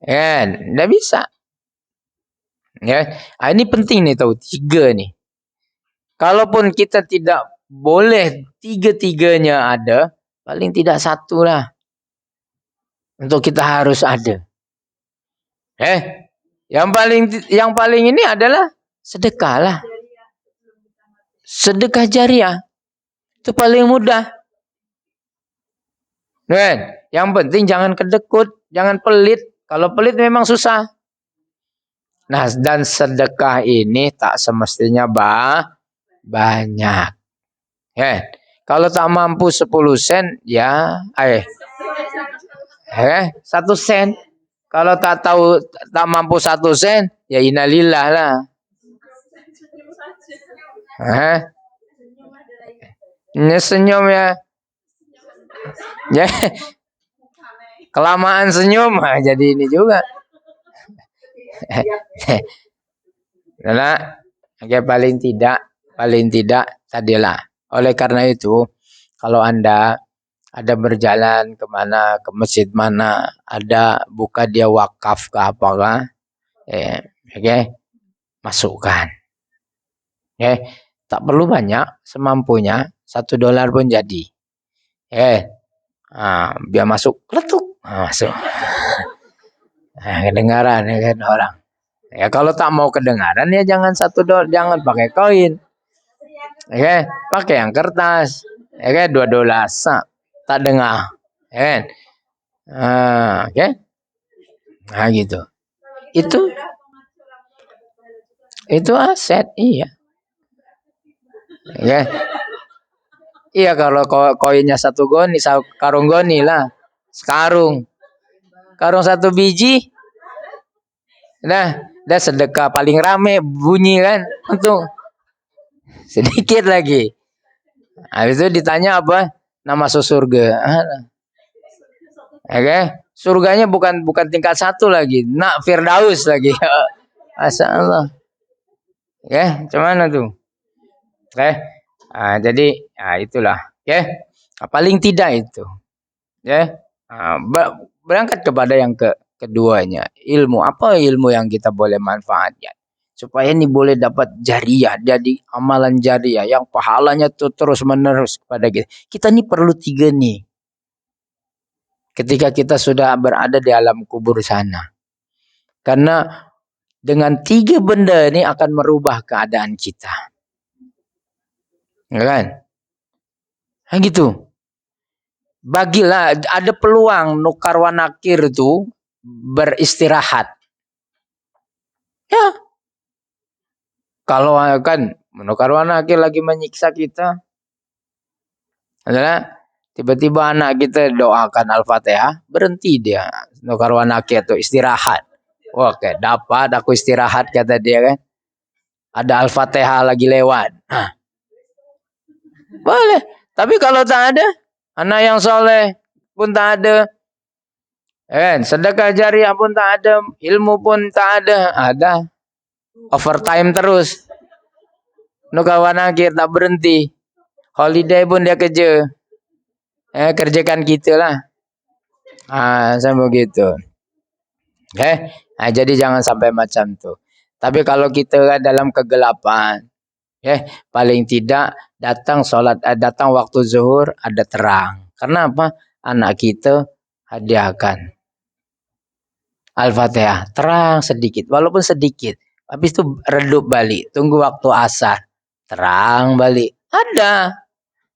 Ya, enggak bisa. Ya, ini penting nih tahu 3 nih. Kalaupun kita tidak boleh 3-3-nya ada, paling tidak 1 lah. Untuk kita harus ada. Yang paling ini adalah sedekah lah. Sedekah jariah. Itu paling mudah. Dan yang penting jangan kedekut, jangan pelit. Kalau pelit memang susah. Nah, dan sedekah ini tak semestinya banyak. Kalau tak mampu 10 sen, ya 1 sen. Kalau tak mampu 1 sen, ya innalillah lah. Senyum ya. Ya. Kelamaan senyum, jadi ini juga. Nah, paling tidak tadilah. Oleh karena itu, kalau Anda ada berjalan kemana, ke masjid mana, ada buka dia wakaf ke apakah, masukkan. Tak perlu banyak, semampunya, $1 pun jadi. Biar masuk, letuk, masuk. Kedengaran ya kan orang. Ya kalau tak mau kedengaran ya jangan $1, jangan pakai koin. Pakai yang kertas. $2 tak dengar. Nah gitu. Itu aset, iya. Iya kalau koinnya 1 goni, karung goni lah. Sekarung 1 biji. Dah sedekah paling rame bunyi kan. Untung sedikit lagi. Habis itu ditanya apa? Nama surga. Surganya bukan tingkat 1 lagi. Nak Firdaus lagi. Masyaallah. Cuman tuh. Jadi itulah. Paling tidak itu. Berangkat kepada yang keduanya. Ilmu. Apa ilmu yang kita boleh manfaatkan? Supaya ini boleh dapat jariah. Jadi amalan jariah. Yang pahalanya tuh terus menerus kepada kita. Kita ini perlu 3 nih. Ketika kita sudah berada di alam kubur sana. Karena dengan 3 benda ini akan merubah keadaan kita. Ya kan? Gitu. Bagilah ada peluang nukar wa nakir itu beristirahat. Ya. Kalau kan nukar wa nakir lagi menyiksa kita. Adalah tiba-tiba anak kita doakan Al-Fatihah, berhenti dia. Nukar wa nakir itu istirahat. Oke, dapat aku istirahat kata dia kan. Ada Al-Fatihah lagi lewat. Boleh. Tapi kalau tak ada, anak yang soleh pun tak ada. Sedekah jariah pun tak ada. Ilmu pun tak ada. Ada. Overtime terus. Nukar wa nakir tak berhenti. Holiday pun dia kerja. Kerjakan kita lah. Sama begitu. Jadi jangan sampai macam tu. Tapi kalau kita dalam kegelapan, paling tidak datang waktu zuhur ada terang. Kenapa? Anak kita hadiahkan Al-Fatihah, terang sedikit, walaupun sedikit. Habis itu redup balik, tunggu waktu asar, terang balik. Ada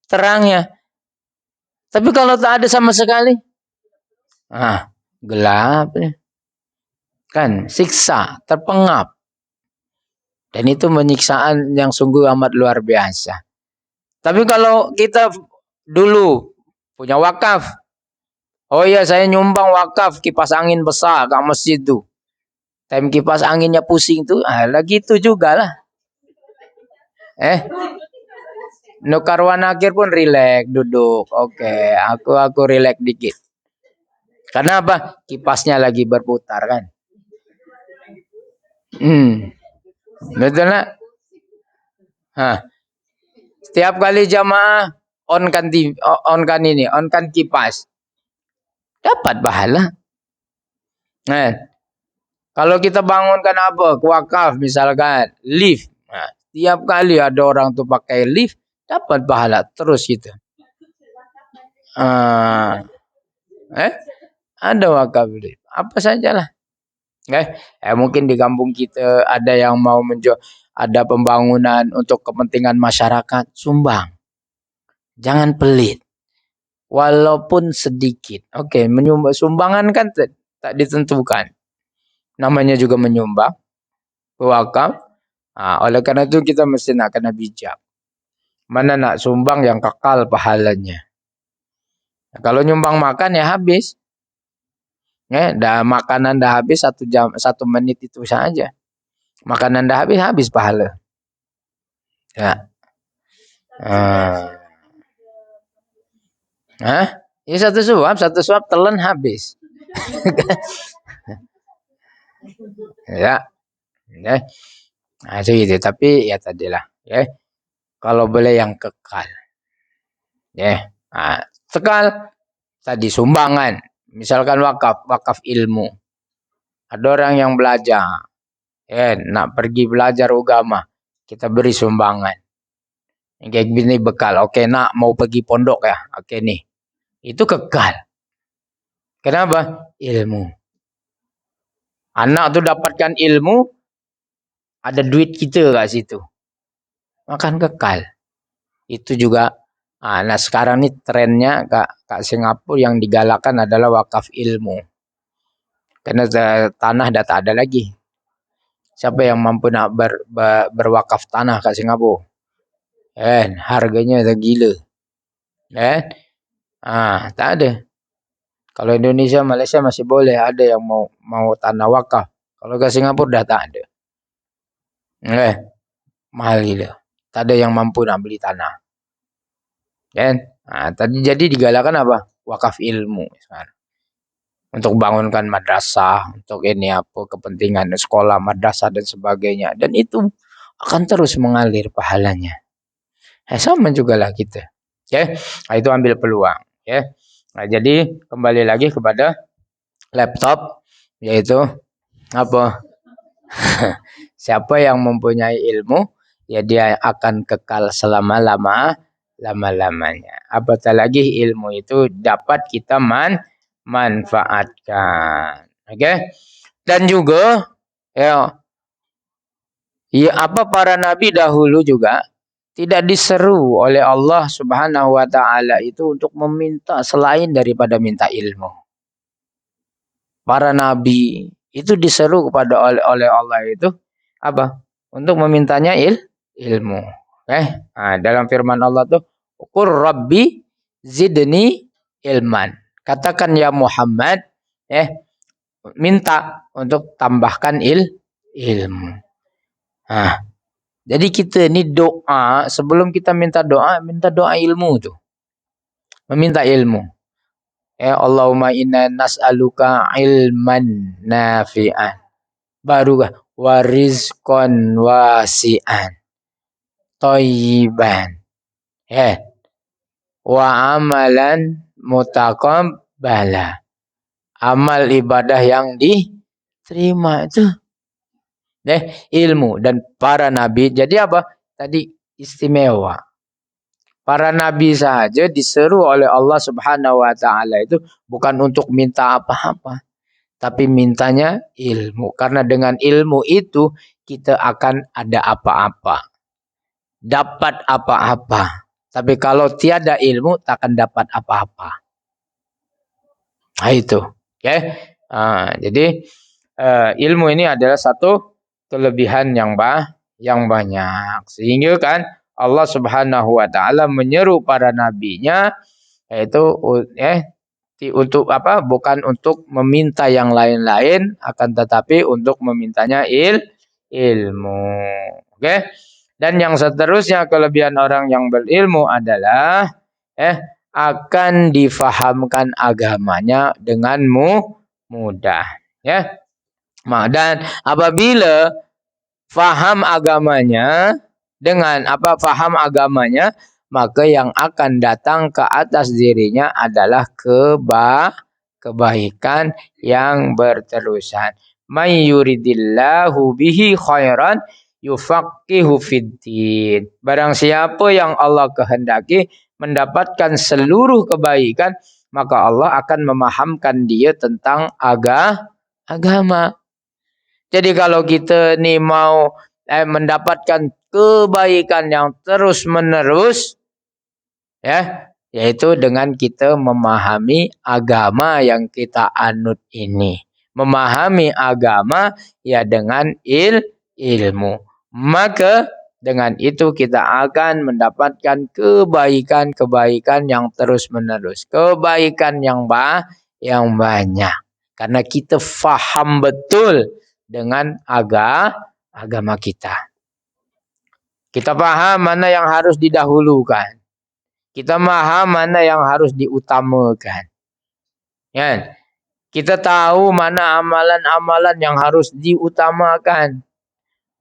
terangnya. Tapi kalau tak ada sama sekali, gelap. Kan, siksa, terpengap. Dan itu menyiksaan yang sungguh amat luar biasa. Tapi kalau kita dulu punya wakaf. Oh iya, saya nyumbang wakaf kipas angin besar ke masjid tuh. Time kipas anginnya pusing tuh, lagi itu juga lah. Nukarwan akhir pun rileks duduk. Oke, aku rileks dikit. Karena apa? Kipasnya lagi berputar kan. Betul lah. Setiap kali jamaah on kan kipas. Dapat pahala. Nah, kalau kita bangunkan apa? Wakaf misalkan, lift. Nah, tiap kali ada orang tuh pakai lift, dapat pahala terus gitu. Ada wakaf lift. Apa sajalah. Mungkin di kampung kita ada yang mau menjual, ada pembangunan untuk kepentingan masyarakat, sumbang. Jangan pelit. Walaupun sedikit. Oke, menyumbang sumbangan kan tak ditentukan. Namanya juga menyumbang, wakaf. Oleh karena itu kita mesti nak kena bijak. Mana nak sumbang yang kekal pahalanya. Kalau nyumbang makan ya habis. Makanan dah habis 1 menit itu saja. Makanan dah habis pahala. Ya. Ya satu suap telan habis. Ya. Segitu. Tapi ya tadilah. Kalau boleh yang kekal. Kekal tadi sumbangan. Misalkan wakaf ilmu. Ada orang yang belajar. Nak pergi belajar agama. Kita beri sumbangan. Kayak gini bekal. Oke, nak mau pergi pondok ya. Oke nih. Itu kekal. Kenapa? Ilmu. Anak tuh dapatkan ilmu, ada duit kita kat situ. Makan kekal. Itu juga. Nah sekarang nih trennya kat Singapura yang digalakkan adalah wakaf ilmu. Karena tanah dah tak ada lagi. Siapa yang mampu nak berwakaf tanah kat Singapura? Harganya dah gila. Tak ada. Kalau Indonesia, Malaysia masih boleh ada yang mau tanah wakaf. Kalau ke Singapura dah tak ada. Mahal gila. Tak ada yang mampu nak beli tanah. Tadi jadi digalakan apa? Wakaf ilmu sekarang. Untuk bangunkan madrasah, untuk ini apa kepentingan sekolah, madrasah dan sebagainya. Dan itu akan terus mengalir pahalanya. Sama juga lah kita. Itu ambil peluang. Nah, jadi kembali lagi kepada laptop, yaitu apa? Siapa yang mempunyai ilmu, ya dia akan kekal selama-lamanya. Apatah lagi ilmu itu dapat kita manfaatkan. Dan juga apa para nabi dahulu juga tidak diseru oleh Allah Subhanahu wa taala itu untuk meminta selain daripada minta ilmu. Para nabi itu diseru oleh Allah itu apa? Untuk memintanya ilmu. Dalam firman Allah tuh, "Qur Rabbi zidni ilman." Katakan ya Muhammad, minta untuk tambahkan ilmu. Jadi kita ni doa, sebelum kita minta doa ilmu tu. Meminta ilmu. Allahumma inna nas'aluka ilman nafi'an. Baru warizqan wasi'an. Thayyiban. Wa amalan mutaqabbala. Amal ibadah yang diterima itu. Ilmu dan para nabi. Jadi apa? Tadi istimewa. Para nabi saja diseru oleh Allah Subhanahu wa taala itu bukan untuk minta apa-apa, tapi mintanya ilmu. Karena dengan ilmu itu kita akan ada apa-apa. Dapat apa-apa. Tapi kalau tiada ilmu tak akan dapat apa-apa. Itu. Jadi ilmu ini adalah satu kelebihan yang banyak, sehingga kan Allah Subhanahu wa taala menyeru para nabinya yaitu untuk apa? Bukan untuk meminta yang lain-lain, akan tetapi untuk memintanya ilmu. Oke? Dan yang seterusnya kelebihan orang yang berilmu adalah akan difahamkan agamanya dengan mudah, ya. Dan apabila faham agamanya faham agamanya, maka yang akan datang ke atas dirinya adalah kebaikan yang berterusan. May yuridillahu bihi khairan yufaqihu fiddin. Barang siapa yang Allah kehendaki mendapatkan seluruh kebaikan, maka Allah akan memahamkan dia tentang agama. Jadi kalau kita ni mau mendapatkan kebaikan yang terus-menerus, ya, yaitu dengan kita memahami agama yang kita anut ini. Memahami agama ya dengan ilmu. Maka dengan itu kita akan mendapatkan kebaikan-kebaikan yang terus-menerus. Kebaikan yang banyak. Karena kita faham betul dengan agama kita. Kita paham mana yang harus didahulukan. Kita paham mana yang harus diutamakan. Ya. Kita tahu mana amalan-amalan yang harus diutamakan.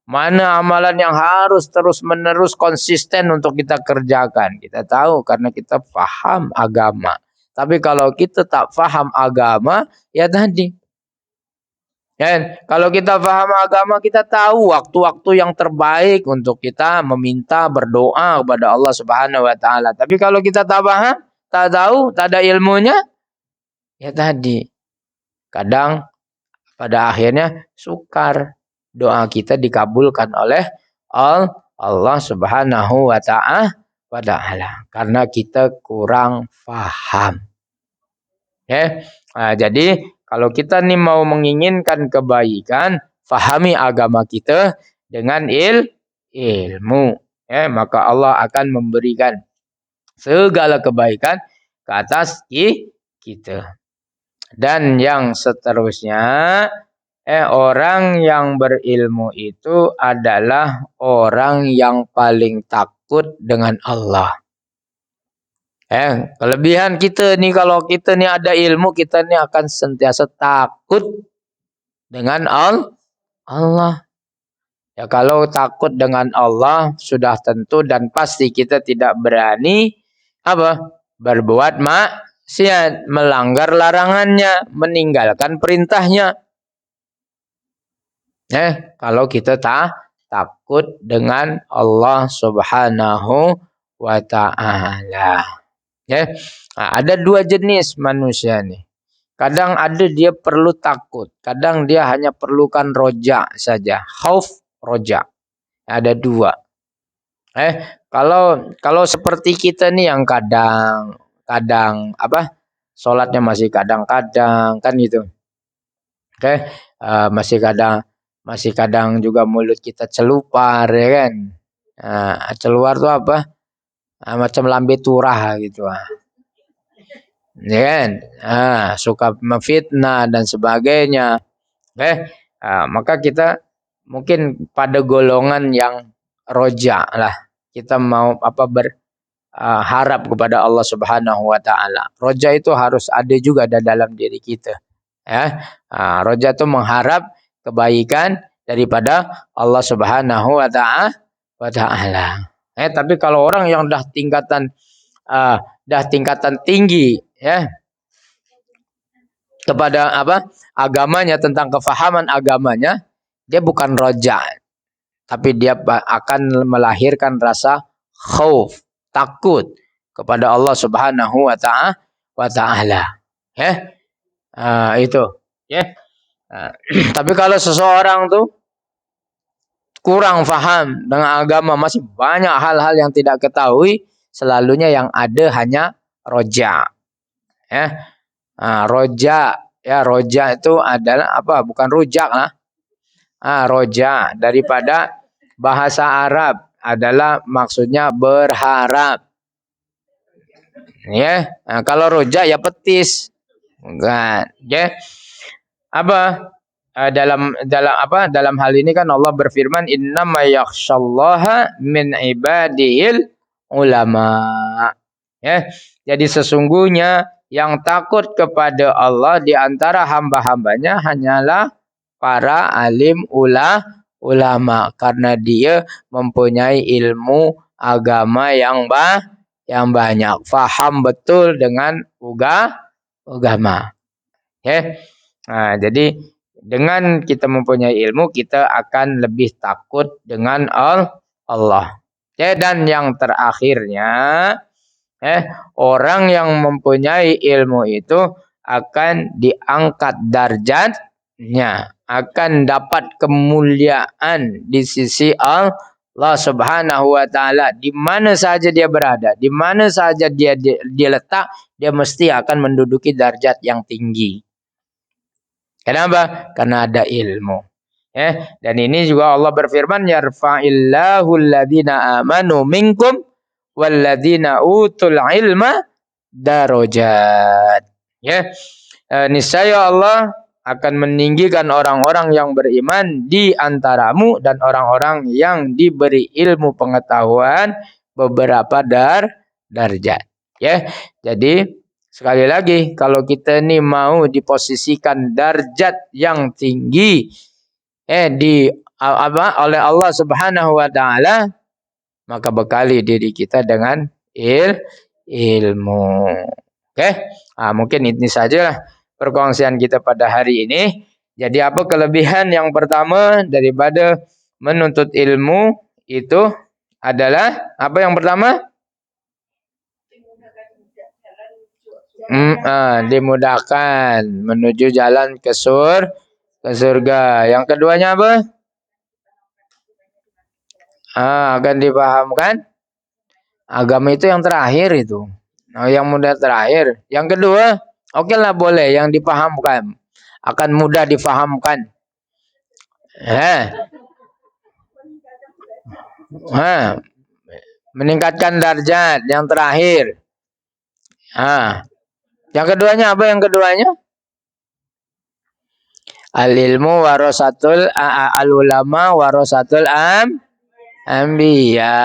Mana amalan yang harus terus-menerus konsisten untuk kita kerjakan. Kita tahu karena kita paham agama. Tapi kalau kita tak paham agama, ya tadi. Dan kalau kita paham agama, kita tahu waktu-waktu yang terbaik untuk kita meminta berdoa kepada Allah Subhanahu wa taala. Tapi kalau kita tak paham, tak tahu, tak ada ilmunya, ya tadi. Kadang pada akhirnya sukar doa kita dikabulkan oleh Allah Subhanahu wa taala karena kita kurang paham. Ya. Nah, jadi kalau kita nih mau menginginkan kebaikan, fahami agama kita dengan ilmu. Ya, maka Allah akan memberikan segala kebaikan ke atas kita. Dan yang seterusnya, orang yang berilmu itu adalah orang yang paling takut dengan Allah. Kelebihan kita ni kalau kita ni ada ilmu, kita ni akan sentiasa takut dengan Allah. Ya kalau takut dengan Allah sudah tentu dan pasti kita tidak berani berbuat maksiat, melanggar larangannya, meninggalkan perintahnya. Kalau kita takut dengan Allah Subhanahu wa taala. Ada dua jenis manusia nih. Kadang ada dia perlu takut, kadang dia hanya perlukan roja saja, khauf roja. Ada dua. Kalau seperti kita nih yang kadang salatnya masih kadang-kadang kan gitu. Masih kadang juga mulut kita celupar ya kan. Celuar tuh apa? Macam lambe turah gitu. Ya kan? Suka memfitnah dan sebagainya. Maka kita mungkin pada golongan yang roja lah. Kita mau berharap kepada Allah Subhanahu wa taala. Roja itu harus ada juga dalam diri kita. Roja itu mengharap kebaikan daripada Allah Subhanahu wa taala. Tapi kalau orang yang dah tingkatan tinggi ya kepada agamanya, tentang kefahaman agamanya, dia bukan roja, tapi dia akan melahirkan rasa khauf, takut kepada Allah Subhanahu wa taala. Itu ya. Tapi kalau seseorang tuh kurang faham dengan agama, masih banyak hal-hal yang tidak ketahui, selalunya yang ada hanya roja. Roja itu adalah bukan rujak lah. Roja daripada bahasa Arab. adalah maksudnya berharap. Ya, nah, kalau roja ya petis. Bukan, ya. Apa? Dalam hal ini kan Allah berfirman innama yakhsyallaha min ibadihil ulama. Ya. Jadi sesungguhnya yang takut kepada Allah di antara hamba-hambanya hanyalah para ulama karena dia mempunyai ilmu agama yang banyak, faham betul dengan agama. Ya. Nah, jadi dengan kita mempunyai ilmu kita akan lebih takut dengan Allah. Ya, dan yang terakhirnya orang yang mempunyai ilmu itu akan diangkat darjatnya, akan dapat kemuliaan di sisi Allah Subhanahu wa taala di mana saja dia berada, di mana saja dia letak, dia mesti akan menduduki darjat yang tinggi. Kenapa? Karena ada ilmu. Dan ini juga Allah berfirman yarfa'illahu alladhina amanu minkum walladzina utul ilma darajat. Niscaya Allah akan meninggikan orang-orang yang beriman di antaramu dan orang-orang yang diberi ilmu pengetahuan beberapa darjat. Jadi sekali lagi kalau kita ini mau diposisikan darjat yang tinggi oleh Allah Subhanahu wa taala, maka bekali diri kita dengan ilmu. Mungkin ini sajalah perkongsian kita pada hari ini. Jadi apa kelebihan yang pertama daripada menuntut ilmu itu adalah apa yang pertama? Dimudahkan menuju jalan ke surga. Yang keduanya apa? Akan dipahamkan. Agama itu yang terakhir itu. Yang mudah terakhir. Yang kedua, oke lah boleh yang dipahamkan. Akan mudah dipahamkan. Meningkatkan darjat yang terakhir. Yang keduanya apa yang keduanya? Al-ilmu warasatul al-ulama warasatul anbiya.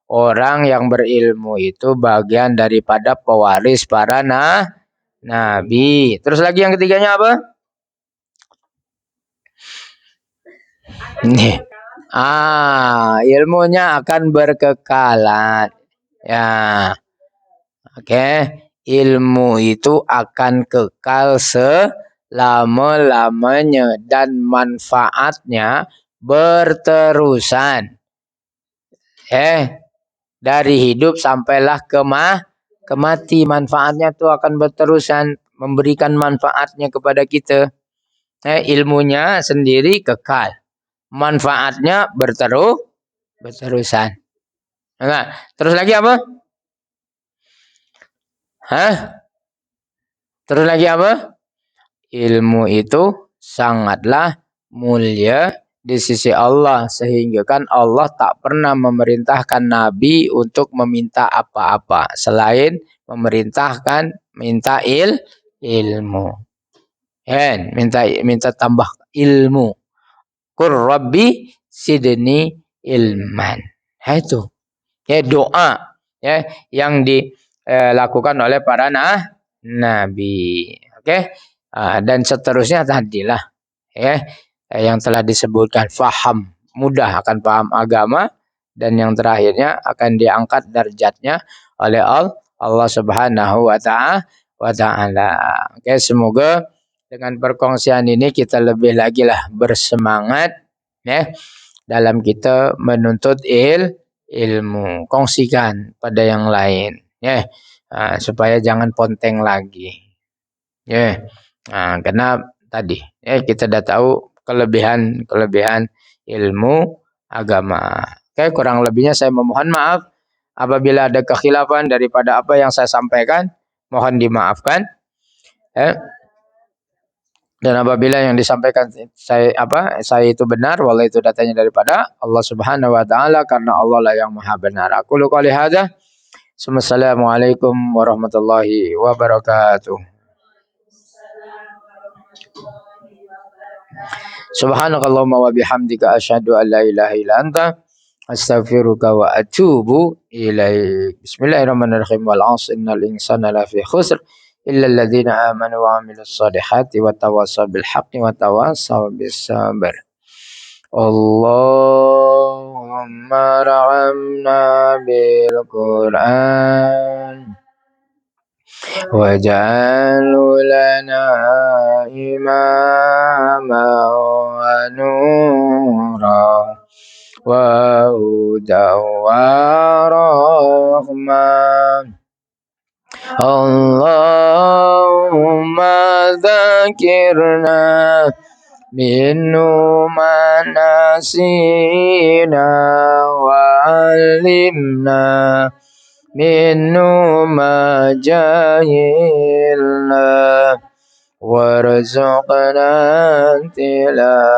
Orang yang berilmu itu bagian daripada pewaris para nabi. Terus lagi yang ketiganya apa? Ilmunya akan berkekalan. Ya. Ilmu itu akan kekal selama-lamanya dan manfaatnya berterusan. Dari hidup sampailah ke mati, manfaatnya itu akan berterusan, memberikan manfaatnya kepada kita. Ilmunya sendiri kekal, manfaatnya berterusan. Terus lagi apa? Terus lagi apa? Ilmu itu sangatlah mulia di sisi Allah, sehingga kan Allah tak pernah memerintahkan Nabi untuk meminta apa-apa selain memerintahkan minta ilmu. Minta tambah ilmu. Qur Rabbi sidni ilman. Itu doa yang dilakukan oleh para nabi. Dan seterusnya tadilah yang telah disebutkan, faham, mudah akan paham agama, dan yang terakhirnya akan diangkat darjatnya oleh Allah Subhanahu wa taala. Semoga dengan perkongsian ini kita lebih lagi lah bersemangat dalam kita menuntut ilmu. Kongsikan pada yang lain supaya jangan ponteng lagi. Karena tadi kita dah tahu kelebihan ilmu agama. Kurang lebihnya saya memohon maaf apabila ada kekhilafan daripada apa yang saya sampaikan, mohon dimaafkan. Dan apabila yang disampaikan saya itu benar, walau itu datanya daripada Allah Subhanahu wa taala, karena Allah lah yang Maha benar. Aku qouli hadza. Assalamualaikum warahmatullahi wabarakatuh. Subhanakallahumma wa bihamdika asyhadu an la ilaha illa anta astaghfiruka wa atubu ilaik. Bismillahirrahmanirrahim. Wal 'asr innal insana lafi khusr illa alladziina aamanu wa 'amilus shalihaati wa tawassaw bil haqqi wa tawassaw bis sabr. Allahumma arhamna bil Qur'an waj'alhu lana imama wa nura wa hudan wa rahmah. Allahumma dzakirna minhu ma nasina wa 'allimna minhu ma jahilna warzuqna tilawatahu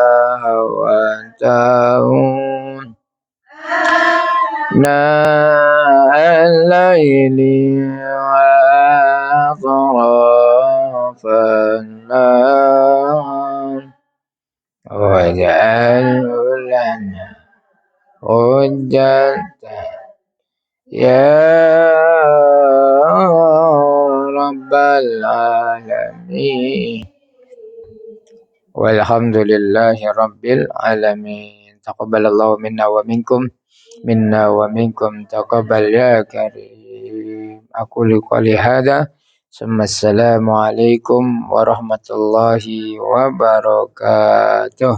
al-laili wa atrafan nahar waj'alhu lana hujjatan ya rabbal alamin. Walhamdulillahi rabbil alamin. Taqabbalallahu minna wa minkum taqabbal ya karim. Aku qouli hadza. Assalamualaikum warahmatullahi wabarakatuh.